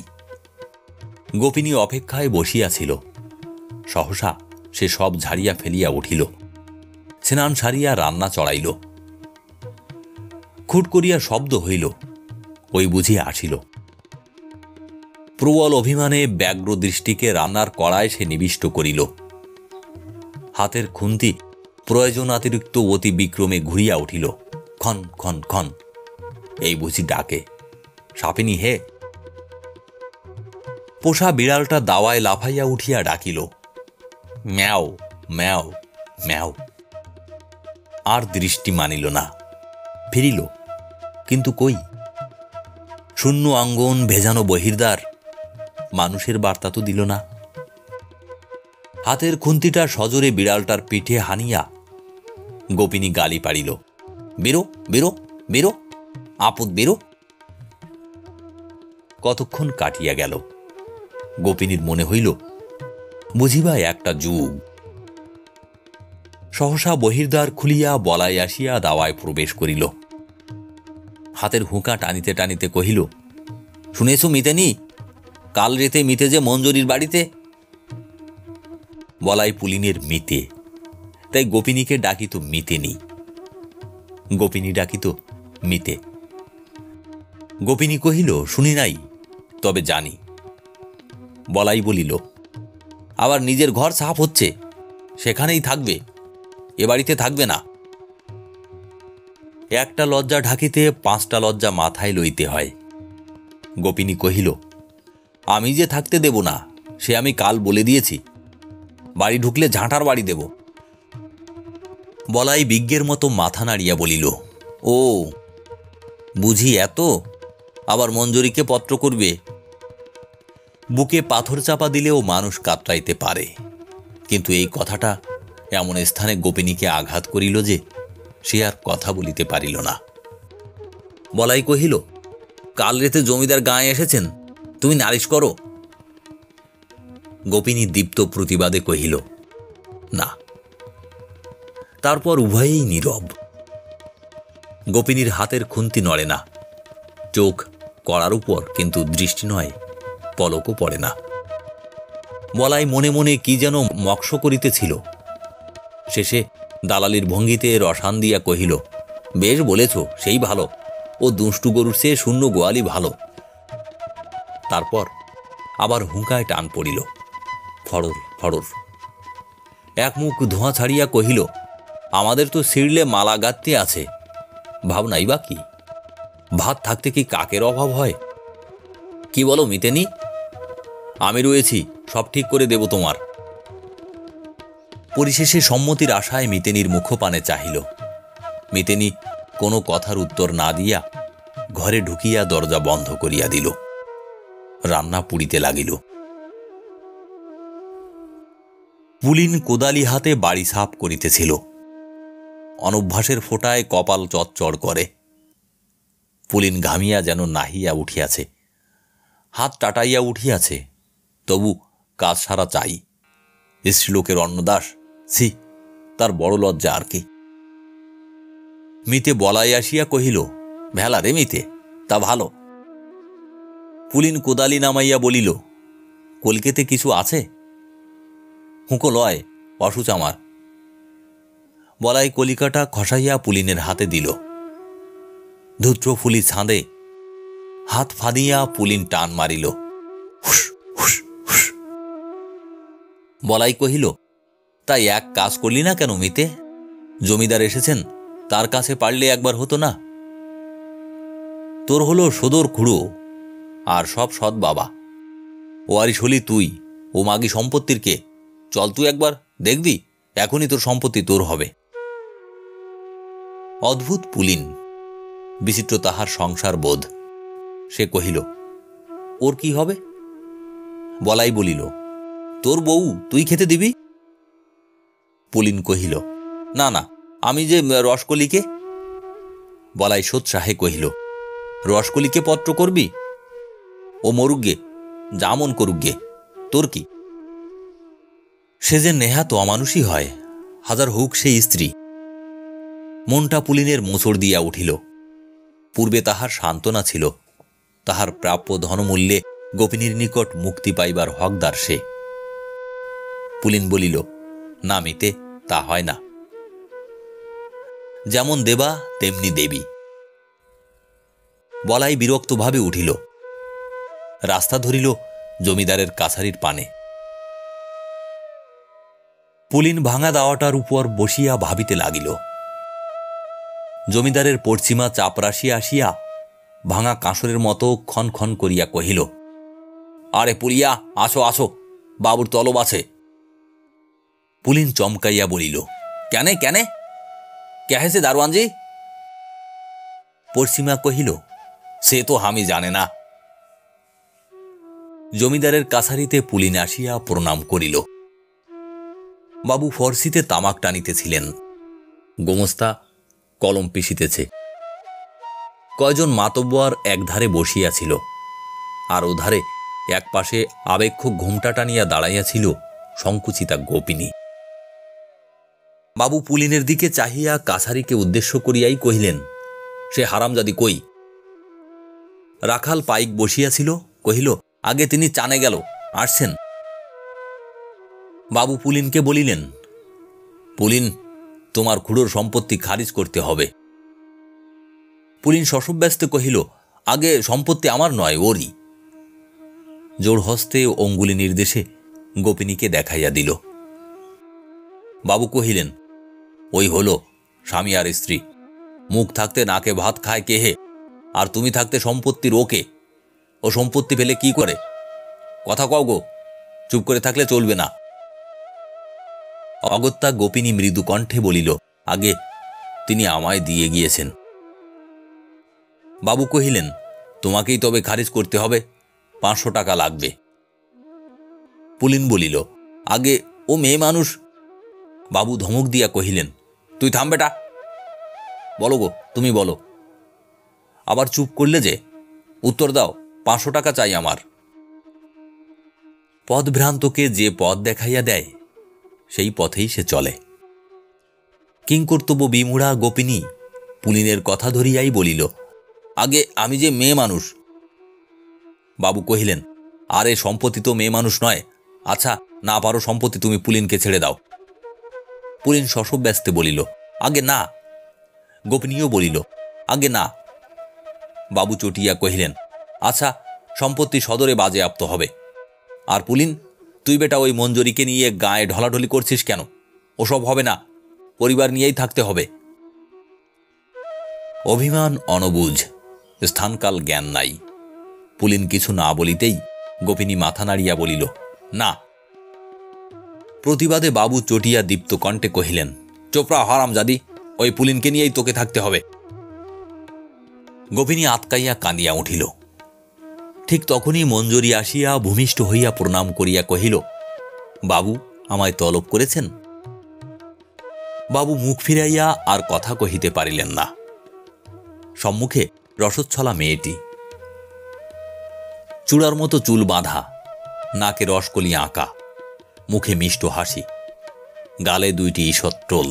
Speaker 1: গোপিনী অপেক্ষায় বসিয়াছিল। সহসা সে সব ঝাড়িয়া ফেলিয়া উঠিল, স্নান সারিয়া রান্না চড়াইল। খুট করিয়া শব্দ হইল, ওই বুঝিয়া আসিল। প্রবল অভিমানে ব্যগ্র দৃষ্টিকে রান্নার কড়ায় সে নিবিষ্ট করিল। হাতের খুন্তি প্রয়োজনাতিরিক্ত অতি বিক্রমে ঘুরিয়া উঠিল, খন খন খন। এই বুঝি ডাকে, সাপিনী হে। পোষা বিড়ালটা দাওয়ায় লাফাইয়া উঠিয়া ডাকিল, ম্যাও ম্যাও ম্যাও। আর দৃষ্টি মানিল না, ফিরিল, কিন্তু কই? শূন্য আঙ্গন, ভেজানো বহির্দ্বার, মানুষের বার্তা তো দিল না। হাতের খুন্তিটা সজোরে বিড়ালটার পিঠে হানিয়া গোপিনী গালি পাড়িল, বেরো বেরো বেরো, আপদ বেরো। কতক্ষণ কাটিয়া গেল। গোপিনীর মনে হইল বুঝিবা একটা যুগ। সহসা বহির্দ্বার খুলিয়া বলাই আসিয়া দাওয়ায় প্রবেশ করিল। হাতের হুঁকা টানিতে টানিতে কহিল, শুনেছ মিতেনি, কাল রাতে মিতে যে মঞ্জুরির বাড়িতে? বলাই পুলিনের মিতে, তাই গোপিনীকে ডাকিত মিতেনি, গোপিনী ডাকিত মিতে। গোপিনী কহিল, শুনি নাই, তবে জানি। বলাই বলিল, আবার নিজের ঘর সাফ হচ্ছে, সেখানেই থাকবে, এ বাড়িতে থাকবে না। একটা লজ্জা ঢাকিতে 5টা লজ্জা মাথায় লইতে হয়। গোপিনী কহিল, আমি যে থাকতে দেব না সে আমি কাল বলে দিয়েছি, বাড়ি ঢুকলে ঝাঁটার বাড়ি দেব। বলাই বিজ্ঞের মতো মাথা নাড়িয়া বলিল, ও বুঝি এত, আবার মঞ্জুরিকে পত্র করবে। বুকে পাথর চাপা দিলেও মানুষ কাতরাইতে পারে, কিন্তু এই কথাটা এমন স্থানে গোপিনীকে আঘাত করিল যে সে আর কথা বলিতে পারিল না। বলাই কহিল, কাল রাতে জমিদার গাঁয়ে এসেছেন, তুমি নালিশ করো। গোপিনী দীপ্ত প্রতিবাদে কহিল, না। তারপর উভয়েই নীরব। গোপিনীর হাতের খুন্তি নড়ে না, চোখ কড়ার উপর, কিন্তু দৃষ্টি নয়, পলকও পড়ে না। বলাই মনে মনে কি যেন মক্ষ করিতেছিল। শেষে দালালির ভঙ্গিতে রসান দিয়া কহিল, বেশ বলেছ, সেই ভালো, ও দুষ্টু গরুর চেয়ে শূন্য গোয়ালি ভালো। তারপর আবার হুঁকায় টান পড়িল, ফড়র ফড়র। এক মুখ ধোঁয়া ছাড়িয়া কহিল, আমাদের তো ছিঁড়লে মালা গাঁথতে আছে, ভাবনাই বা কি? ভাত থাকতে কি কাকের অভাব হয়? কি বলো মিতেনি? আমি রয়েছি, সব ঠিক করে দেব তোমার। পরিশেষে সম্মতির আশায় মিতেনির মুখপানে চাহিল। মিতেনি কোনো কথার উত্তর না দিয়া ঘরে ঢুকিয়া দরজা বন্ধ করিয়া দিল। রান্না পুড়িতে লাগিল। পুলিন কোদালি হাতে বাড়ি সাফ করিতেছিল। অনভ্যাসের ফোঁটায় কপাল চচ্চড় করে। পুলিন ঘামিয়া যেন নাহিয়া উঠিয়াছে, হাত টাটাইয়া উঠিয়াছে, তবু কাজ সারা চাই। স্ত্রীলোকের অন্নদাস, ছি, তার বড় লজ্জা আর কি। মিতে বলাই আসিয়া কহিল, ভেলা রে মিতে, তা ভালো। পুলিন কোদালি নামাইয়া বলিল, কলকেতে কিছু আছে? হুঁকো লয়, অসুচ আমার। বলাই কলিকাটা খসাইয়া পুলিনের হাতে দিল। ধূত্র ফুলি ছাঁদে হাত ফাঁদিয়া পুলিন টান মারিল। হুস হুস হুস। বলাই কহিল, তাই এক কাজ করলি না কেন মিতে? জমিদার এসেছেন, তার কাছে পারলে একবার হতো না? তোর হলো সদর খুড়ো আর সব সৎ বাবা, ওয়ারিশ হলি তুই, ও মাগি সম্পত্তির কে? চল তুই একবার দেখবি, এখনই তোর সম্পত্তি তোর হবে। অদ্ভুত পুলিন, বিচিত্র তাহার সংসার বোধ। সে কহিল, ওর কি হবে? বলাই বলিল, তোর বউ তুই খেতে দিবি? পুলিন কহিল, না না, আমি যে রসকলিকে। বলাই সোৎসাহে কহিল, রসকলিকে পত্র করবি? ও মরুগে, যেমন করুগে, তোর কি? সে যে নেহাত অমানুষই হয়, হাজার হোক সেই স্ত্রী। মনটা পুলিনের মোচড় দিয়া উঠিল। পূর্বে তাহার সান্ত্বনা ছিল, তাহার প্রাপ্য ধনমূল্যে গোপিনীর নিকট মুক্তি পাইবার হকদার সে। পুলিন বলিল, না মিতে, তা হয় না। যেমন দেবা তেমনি দেবী। বলাই বিরক্তভাবে উঠিল, রাস্তা ধরিল জমিদারের কাছারির পানে। পুলিন ভাঙা দাওয়াটার উপর বসিয়া ভাবিতে লাগিল। জমিদারের পশ্চিমা চাপরাশিয়া আসিয়া ভাঙা কাঁসরের মতো ক্ষণ ক্ষণ করিয়া কহিল, আরে পুলিয়া, আসো আসো, বাবুর তলব আছে। পুলিন চমকাইয়া বলিল, কেনে কেনে, কে হেছে দারোয়ানজি? পশ্চিমা কহিল, সে তো আমি জানে না। জমিদারের কাছারিতে পুলিন আসিয়া প্রণাম করিল। বাবু ফরসিতে তামাক টানিতেছিলেন, গোমস্তা কলম পিষিতেছে। কয়জন মাতব্বর একধারে বসিয়াছিল, আর ওধারে এক পাশে আবেক্ষ ঘোমটা টানিয়া দাঁড়াইয়াছিল সংকুচিতা গোপিনী। বাবু পুলিনের দিকে চাহিয়া কাছারিকে উদ্দেশ্য করিয়াই কহিলেন, সে হারামজাদি কই? রাখাল পাইক বসিয়াছিল, কহিল, আগে তিনি চানে গেল, আসছেন। বাবু পুলিনকে বলিলেন, পুলিন, তোমার খুড়োর সম্পত্তি খারিজ করতে হবে। পুলিন শশব্যস্তে কহিল, আগে সম্পত্তি আমার নয়, ওরই। জোড় হস্তে অঙ্গুলি নির্দেশে গোপিনীকে দেখাইয়া দিল। বাবু কহিলেন, ওই হলো স্বামী আর স্ত্রী, মুখ থাকতে নাকে ভাত খায় কে হে, আর তুমি থাকতে সম্পত্তির ওকে। ও সম্পত্তি পেলে কি করে? কথা কও গো, চুপ করে থাকলে চলবে না। অগত্যা গোপিনী মৃদু কণ্ঠে বলিল, আগে তিনি আমায় দিয়ে গিয়েছেন। বাবু কহিলেন, তোমাকেই তবে খারিজ করতে হবে, 500 টাকা লাগবে। পুলিন বলিল, আগে ও মেয়ে মানুষ। বাবু ধমক দিয়া কহিলেন, তুই থাম বেটা, বলো গো, তুমি বলো। আবার চুপ করলে যে, উত্তর দাও, 500 টাকা চাই আমার। পথভ্রান্তকে যে পথ দেখাইয়া দেয়, সেই পথেই সে চলে। কিংকর্তব্য বিমূঢ়া গোপিনী পুলিনের কথা ধরিয়াই বলিল, আগে আমি যে মেয়ে মানুষ। বাবু কহিলেন, আরে সম্পত্তি তো মেয়ে মানুষ নয়, আচ্ছা না পারো সম্পত্তি তুমি পুলিনকে ছেড়ে দাও। পুলিন শশব্যস্তে বলিল, আগে না। গোপিনীও বলিল, আগে না। বাবু চটিয়া কহিলেন, আচ্ছা সম্পত্তি সদরে বাজেয়াপ্ত হবে। আর পুলিন, তুই বেটা ওই মঞ্জরিকে নিয়ে গায়ে ঢলাঢলি করছিস কেন? ওসব হবে না, পরিবার নিয়েই থাকতে হবে। অভিমান অনবুঝ, স্থানকাল জ্ঞান নাই। পুলিন কিছু না বলিতেই গোপিনী মাথা নাড়িয়া বলিল, না। প্রতিবাদে বাবু চটিয়া দীপ্ত কণ্ঠে কহিলেন, চোপড়া হারামজাদি, ওই পুলিনকে নিয়েই তোকে থাকতে হবে। গোপিনী আতকাইয়া কাঁদিয়া উঠিল। ঠিক তখনই মঞ্জরি আসিয়া ভূমিষ্ঠ হইয়া প্রণাম করিয়া কহিল, বাবু আমায় তলব করেছেন? বাবু মুখ ফিরাইয়া আর কথা কহিতে পারিলেন না। সম্মুখে রসচ্ছলা মেয়েটি, চূড়ার মতো চুল বাঁধা, নাকে রসকলি আঁকা, মুখে মিষ্ট হাসি, গালে দুইটি ঈষৎ টোল।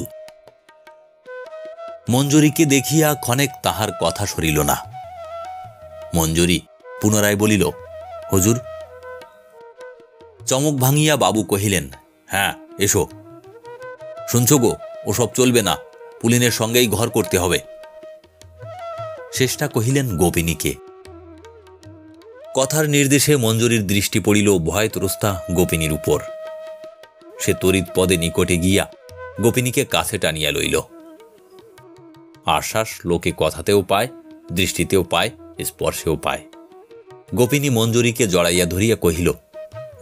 Speaker 1: মঞ্জুরিকে দেখিয়া ক্ষণেক তাহার কথা সরিল না। মঞ্জুরি পুনরায় বলিল, হুজুর। চমক ভাঙিয়া বাবু কহিলেন, হ্যাঁ এসো। শুনছ গো, ওসব চলবে না, পুলিনের সঙ্গেই ঘর করতে হবে। শেষটা কহিলেন গোপিনীকে। কথার নির্দেশে মঞ্জুরির দৃষ্টি পড়িল ভয়ত্রস্তা গোপিনীর উপর। সে তড়িৎ পদে নিকটে গিয়া গোপিনীকে কাছে টানিয়া লইল। আশ্বাস লোকে কথাতেও পায়, দৃষ্টিতেও পায়, স্পর্শেও পায়। গোপিনী মঞ্জুরিকে জড়াইয়া ধরিয়া কহিল,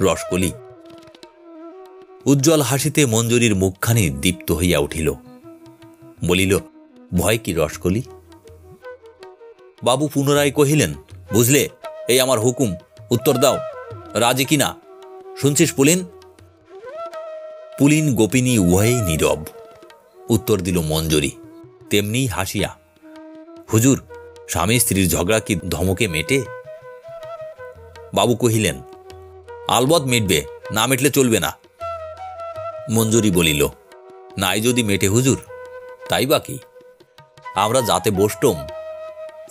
Speaker 1: রসকলি। উজ্জ্বল হাসিতে মঞ্জুরির মুখখানি দীপ্ত হইয়া উঠিল। বলিল, ভয় কি রসকলি? বাবু পুনরায় কহিলেন, বুঝলে, এই আমার হুকুম, উত্তর দাও, রাজি কিনা? শুনছিস পুলিন? পুলিন গোপিনী উভয়েই নীরব। উত্তর দিল মঞ্জুরি তেমনি হাসিয়া, হুজুর, স্বামী স্ত্রীর ঝগড়া কি ধমকে মেটে? বাবু কহিলেন, আলবৎ মিটবে, না মিটলে চলবে না। মঞ্জুরি বলিল, নাই যদি মেটে হুজুর, তাই বাকি, আমরা যাতে বসটম,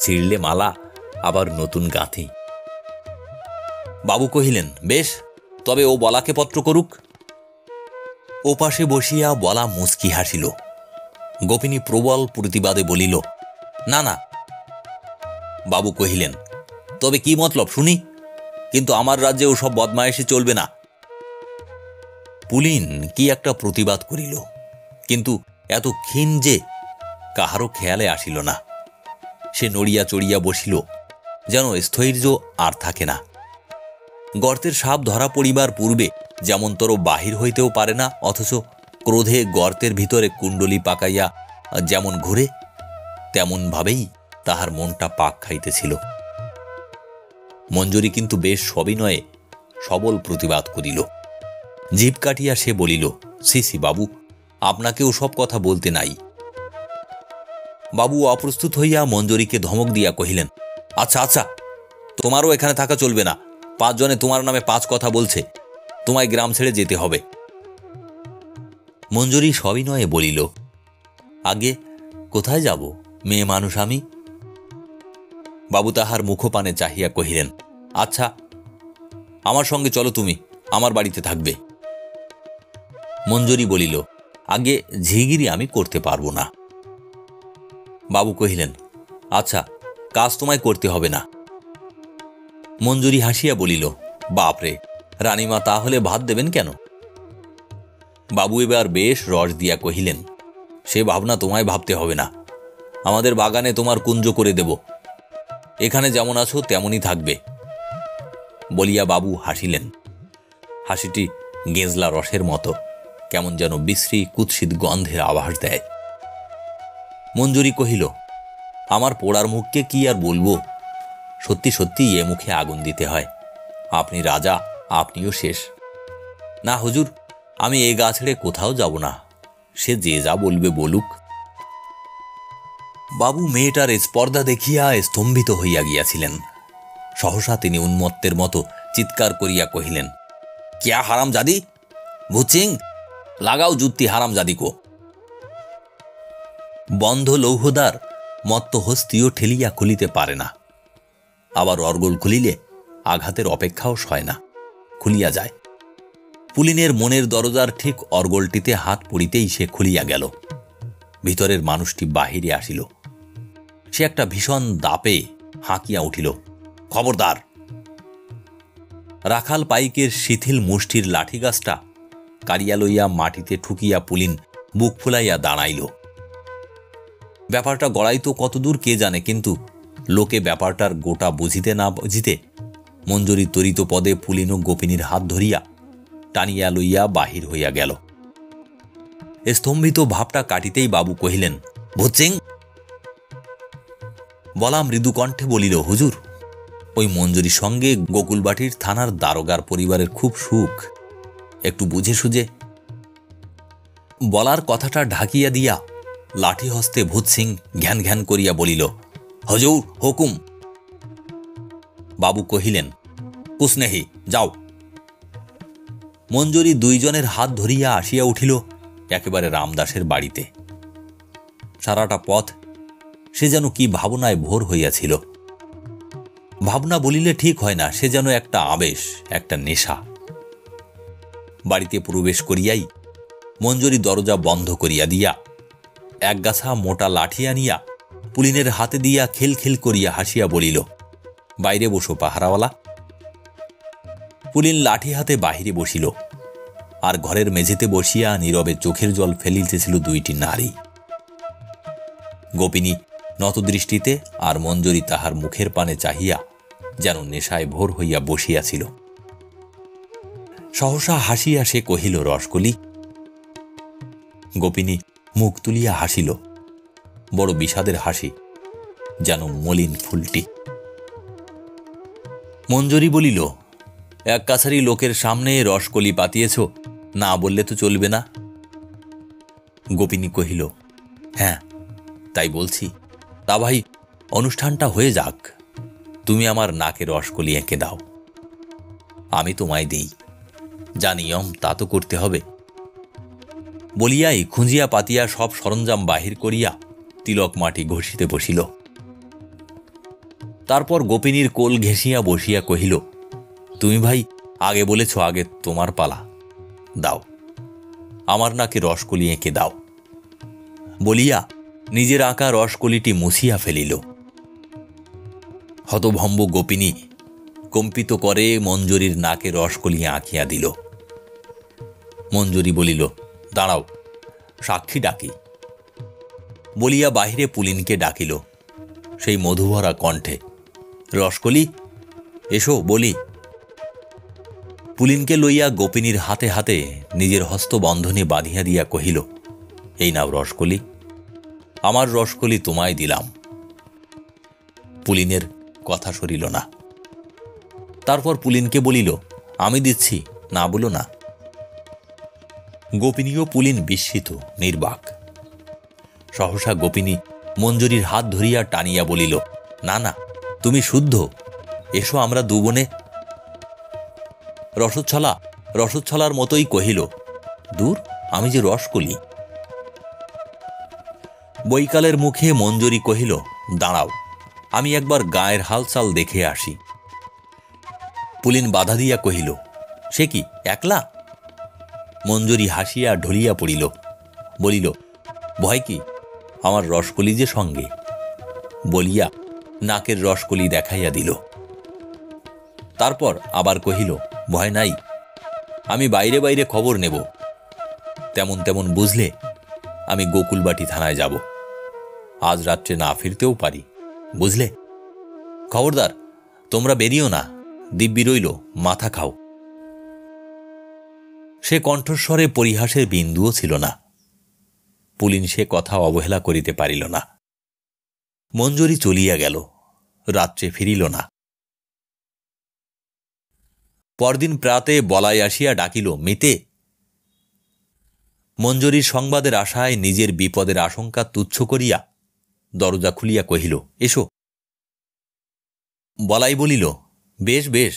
Speaker 1: ছিঁড়লে মালা, আবার নতুন গাঁথি। বাবু কহিলেন, বেশ, তবে ও বলাকে পত্র করুক। ও পাশে বসিয়া বলা মুচকি হাসিল। গোপিনী প্রবল প্রতিবাদে বলিল, না না। বাবু কহিলেন, তবে কি মতলব শুনি, কিন্তু আমার রাজ্যে ওসব বদমায়েশি চলবে না। পুলিন কি একটা প্রতিবাদ করিল, কিন্তু এত ক্ষীণ যে কাহারও খেয়ালে আসিল না। সে নড়িয়া চড়িয়া বসিল, যেন স্থৈর্য আর থাকে না। গর্তের সাপ ধরা পড়িবার পূর্বে যেমনতর বাহির হইতেও পারে না, অথচ ক্রোধে গর্তের ভিতরে কুণ্ডলি পাকাইয়া যেমন ঘুরে, তেমনভাবেই তাহার মনটা পাক খাইতেছিল। মঞ্জুরি কিন্তু বেশ সবিনয়ে সবল প্রতিবাদ করিল। জিভ কাটিয়া সে বলিল, সি বাবু, আপনাকেও সব কথা বলতে নাই। বাবু অপ্রস্তুত হইয়া মঞ্জুরিকে ধমক দিয়া কহিলেন, আচ্ছা আচ্ছা, তোমারও এখানে থাকা চলবে না, 5 জনে তোমার নামে 5 কথা বলছে, তোমায় গ্রাম ছেড়ে যেতে হবে। মঞ্জুরি সবিনয়ে বলিল, আগে কোথায় যাব, মেয়ে মানুষ আমি। বাবু তাহার মুখপানে চাহিয়া কহিলেন, আচ্ছা, আমার সঙ্গে চলো, তুমি আমার বাড়িতে থাকবে। মঞ্জুরি বলিল, আগে ঝিগিরি আমি করতে পারবো না। বাবু কহিলেন, আচ্ছা, কাজ তোমায় করতে হবে না। মঞ্জুরি হাসিয়া বলিল, বাপরে, রানীমা তাহলে ভাত দেবেন কেন? বাবু এবার বেশ রস দিয়া কহিলেন, সে ভাবনা তোমায় ভাবতে হবে না, আমাদের বাগানে তোমার কুঞ্জ করে দেব, এখানে যেমন আছো তেমনই থাকবে। বলিয়া বাবু হাসিলেন। হাসিটি গেঁজলা রসের মতো, কেমন যেন বিশ্রী কুৎসিত গন্ধের আভাস দেয়। মঞ্জুরি কহিল, আমার পোড়ার মুখকে কি আর বলবো, সত্যি সত্যি এ মুখে আগুন দিতে হয়। আপনি রাজা, আপনিও শেষ। না হুজুর, আমি এ গা ছেড়ে কোথাও যাব না, সে যে যা বলবে বলুক। বাবু মেয়েটার স্পর্ধা দেখিয়া স্তম্ভিত হইয়া গিয়াছিলেন। সহসা তিনি উন্মত্তের মতো চিৎকার করিয়া কহিলেন, কিয়া হারাম জাদি, ভুচিং, লাগাও জুত্তি হারাম জাদিকো। বন্ধ লৌহদ্বার মত্ত হস্তিও ঠেলিয়া খুলিতে পারে না, আবার অর্গল খুলিলে আঘাতের অপেক্ষাও সয় না, খুলিয়া যায়। পুলিনের মনের দরজার ঠিক অর্গলটিতে হাত পড়িতেই সে খুলিয়া গেল। ভিতরের মানুষটি বাহিরে আসিল। সে একটা ভীষণ দাপে হাঁকিয়া উঠিল, খবরদার। রাখাল পাইকের শিথিল মুষ্টির লাঠিগাছটা কাড়িয়া লইয়া মাটিতে ঠুকিয়া পুলিন বুক ফুলাইয়া দাঁড়াইল। ব্যাপারটা গড়াইতো কতদূর কে জানে, কিন্তু লোকে ব্যাপারটার গোটা বুঝিতে না বুঝিতে মঞ্জুরি ত্বরিত পদে পুলিন ও গোপিনীর হাত ধরিয়া টানিয়া লইয়া বাহির হইয়া গেল। স্তম্ভিত ভাবটা কাটিতেই বাবু কহিলেন, ভুচিং। বলা মৃদু কণ্ঠে বলিল, হুজুর, ওই মঞ্জুরির সঙ্গে গোকুলবাটির থানার দারোগার পরিবারের খুব সুখ, একটু বুঝে সুঝে বলার কথাটা ঢাকিয়া দিয়া লাঠি হস্তে ভূত সিং ঘ্যান ঘ্যান করিয়া বলিল, হজুর হুকুম। বাবু কহিলেন, কুসনেহি যাও। মঞ্জুরি দুইজনের হাত ধরিয়া আসিয়া উঠিল একেবারে রামদাসের বাড়িতে। সারাটা পথ সে যেন কি ভাবনায় ভোর হইয়াছিল। ভাবনা বলিলে ঠিক হয় না, সে যেন একটা আবেশ, একটা নেশা। বাড়িতে প্রবেশ করিয়াই মঞ্জুরি দরজা বন্ধ করিয়া দিয়া একগাছা মোটা লাঠি আনিয়া পুলিনের হাতে দিয়া খিলখিল করিয়া হাসিয়া বলিল, বাইরে বসো পাহারাওয়ালা। পুলিন লাঠি হাতে বাহিরে বসিল, আর ঘরের মেঝেতে বসিয়া নীরবে চোখের জল ফেলিতেছিল দুইটি নারী। গোপিনী নতদৃষ্টিতে আর মঞ্জুরি তাহার মুখের পানে চাহিয়া যেন নেশায় ভোর হইয়া বসিয়াছিল। সহসা হাসিয়া সে কহিল, রসকলি। গোপিনী মুখ তুলিয়া হাসিল, বড় বিষাদের হাসি, যেন মলিন ফুলটি। মঞ্জুরি বলিল, এক কাছারি লোকের সামনে রসকলি পাতিয়েছ, না বললে তো চলবে না। গোপিনী কহিল, হ্যাঁ তাই বলছি। তা ভাই, অনুষ্ঠানটা হয়ে যাক। তুমি আমার নাকে রসকলি এঁকে দাও, আমি তোমায় দিই। যা নিয়ম তা তো করতে হবে। বলিয়াই খুঁজিয়া পাতিয়া সব সরঞ্জাম বাহির করিয়া তিলক মাটি ঘষিতে বসিল। তারপর গোপিনীর কোল ঘেঁষিয়া বসিয়া কহিল, তুমি ভাই আগে বলেছ, আগে তোমার পালা, দাও আমার নাকে রসকলি এঁকে দাও। বলিয়া নিজের আঁকা রসকলিটি মুছিয়া ফেলিল। হতভম্ব গোপিনী কম্পিত করে মঞ্জুরির নাকে রসকলি আঁকিয়া দিল। মঞ্জুরি বলিল, দাঁড়াও, সাক্ষী ডাকি। বলিয়া বাহিরে পুলিনকে ডাকিল, সেই মধুভরা কণ্ঠে, রসকলি এসো বলি। পুলিনকে লইয়া গোপিনীর হাতে হাতে নিজের হস্তবন্ধনে বাঁধিয়া দিয়া কহিল, এই নাও রসকলি, আমার রসকলি তোমায় দিলাম। পুলিনের কথা সরিল না। তারপর পুলিনকে বলিল, আমি দিচ্ছি, না বলো না। গোপিনী ও পুলিন বিস্মিত, নির্বাক। সহসা গোপিনী মঞ্জুরির হাত ধরিয়া টানিয়া বলিল, না না, তুমি শুদ্ধ, এসো আমরা দুবনে। রসচ্ছলার মতোই কহিল, দূর, আমি যে রসকলি। বৈকালের মুখে মঞ্জুরি কহিল, দাঁড়াও, আমি একবার গায়ের হালচাল দেখে আসি। পুলিন বাধা দিয়া কহিল, সে কি একলা? মঞ্জুরি হাসিয়া ঢলিয়া পড়িল, বলিল, ভয় কি, আমার রসকলি যে সঙ্গে। বলিয়া নাকের রসকলি দেখাইয়া দিল। তারপর আবার কহিল, ভয় নাই, আমি বাইরে বাইরে খবর নেব। তেমন তেমন বুঝলে আমি গোকুলবাটি থানায় যাব। আজ রাত্রে না ফিরতেও পারি, বুঝলে। খবরদার তোমরা বেরিও না, দিব্যি রইল, মাথা খাও। সে কণ্ঠস্বরে পরিহাসের বিন্দুও ছিল না। পুলিন সে কথা অবহেলা করিতে পারিল না। মঞ্জুরি চলিয়া গেল, রাত্রে ফিরিল না। পরদিন প্রাতে বলাই আসিয়া ডাকিল, মিতে। মঞ্জুরির সংবাদের আশায় নিজের বিপদের আশঙ্কা তুচ্ছ করিয়া দরজা খুলিয়া কহিল, এসো। বলাই বলিল, বেশ বেশ,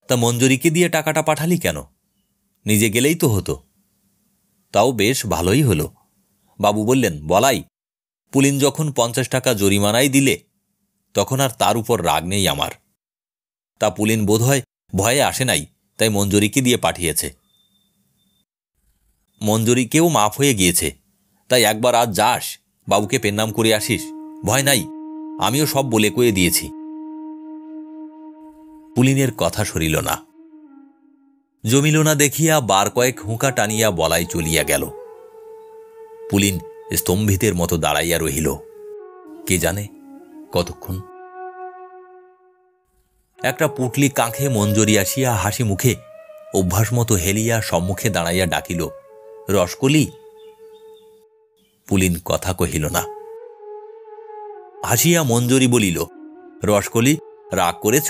Speaker 1: তা মঞ্জুরিকে দিয়ে টাকাটা পাঠালি কেন? নিজে গেলেই তো হতো। তাও বেশ ভালোই হলো। বাবু বললেন, বলাই, পুলিন যখন 50 টাকা জরিমানাই দিলে, তখন আর তার উপর রাগ নেই আমার। তা পুলিন বোধহয় ভয়ে আসে নাই, তাই মঞ্জুরিকে দিয়ে পাঠিয়েছে। মঞ্জুরিকেও মাফ হয়ে গিয়েছে, তাই একবার আজ যাস, বাবুকে পেন্নাম করে আসিস, ভয় নাই, আমিও সব বলে কয়ে দিয়েছি। পুলিনের কথা সরিল না। জমিল না দেখিয়া বার কয়েক হুঁকা টানিয়া বলাই চলিয়া গেল। পুলিন স্তম্ভিতের মতো দাঁড়াইয়া রহিল, কে জানে কতক্ষণ। একটা পুটলি কাঁখে মঞ্জুরি আসিয়া হাসি মুখে অভ্যাস মতো হেলিয়া সম্মুখে দাঁড়াইয়া ডাকিল, রসকলি। পুলিন কথা কহিল না। হাসিয়া মঞ্জুরি বলিল, রসকলি, রাগ করেছ?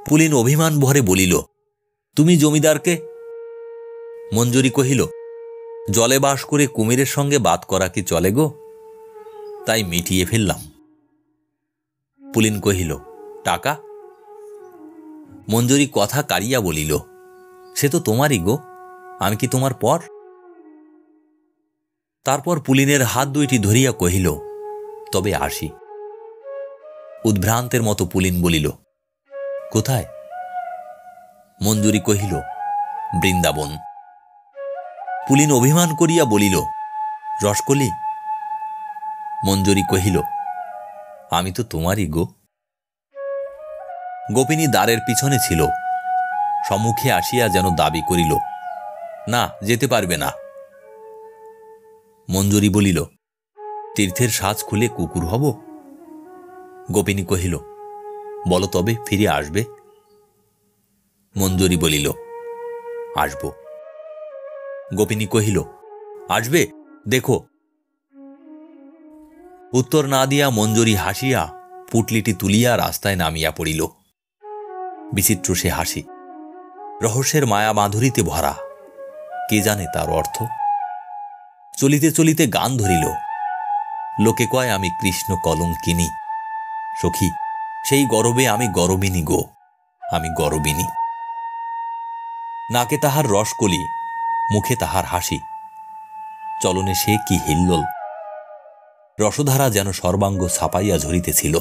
Speaker 1: পুলিন অভিমান ভরে বলিল, তুমি জমিদারকে। মঞ্জুরি কহিল, জলে বাস করে কুমিরের সঙ্গে বাত করা কি চলে গো? তাই মিটিয়ে ফেললাম। পুলিন কহিল, টাকা? মঞ্জুরি কথা কাড়িয়া বলিল, সে তো তোমারই গো, আমি কি তোমার পর? তারপর পুলিনের হাত দুইটি ধরিয়া কহিল, তবে আসি। উদ্ভ্রান্তের মতো পুলিন বলিল, কোথায়? মঞ্জুরি কহিল, বৃন্দাবন। পুলিন অভিমান করিয়া বলিল, রসকলি? মঞ্জুরি কহিল, আমি তো তোমারই গো। গোপিনী দ্বারের পিছনে ছিল, সম্মুখে আসিয়া যেন দাবি করিল, না, যেতে পারবে না। মঞ্জুরি বলিল, তীর্থের সাজ খুলে কুকুর হব? গোপিনী কহিল, বলো তবে ফিরে আসবে? মঞ্জুরি বলিল, আসব। গোপিনী কহিল, আসবে, দেখো। উত্তর না দিয়া মঞ্জুরি হাসিয়া পুটলিটি তুলিয়া রাস্তায় নামিয়া পড়িল। বিচিত্র সে হাসি, রহস্যের মায়া মাধুরীতে ভরা, কে জানে তার অর্থ। চলিতে চলিতে গান ধরিল, লোকে কয় আমি কৃষ্ণ কলঙ্কিনী, সখী সেই গরবে আমি গরবিনী গো, আমি গরবিনী। নাকে তাহার রসকলি, মুখে তাহার হাসি, চলনে সে কি হিল্লোল, রসধারা যেন সর্বাঙ্গ ছাপাইয়া ঝরিতেছিল।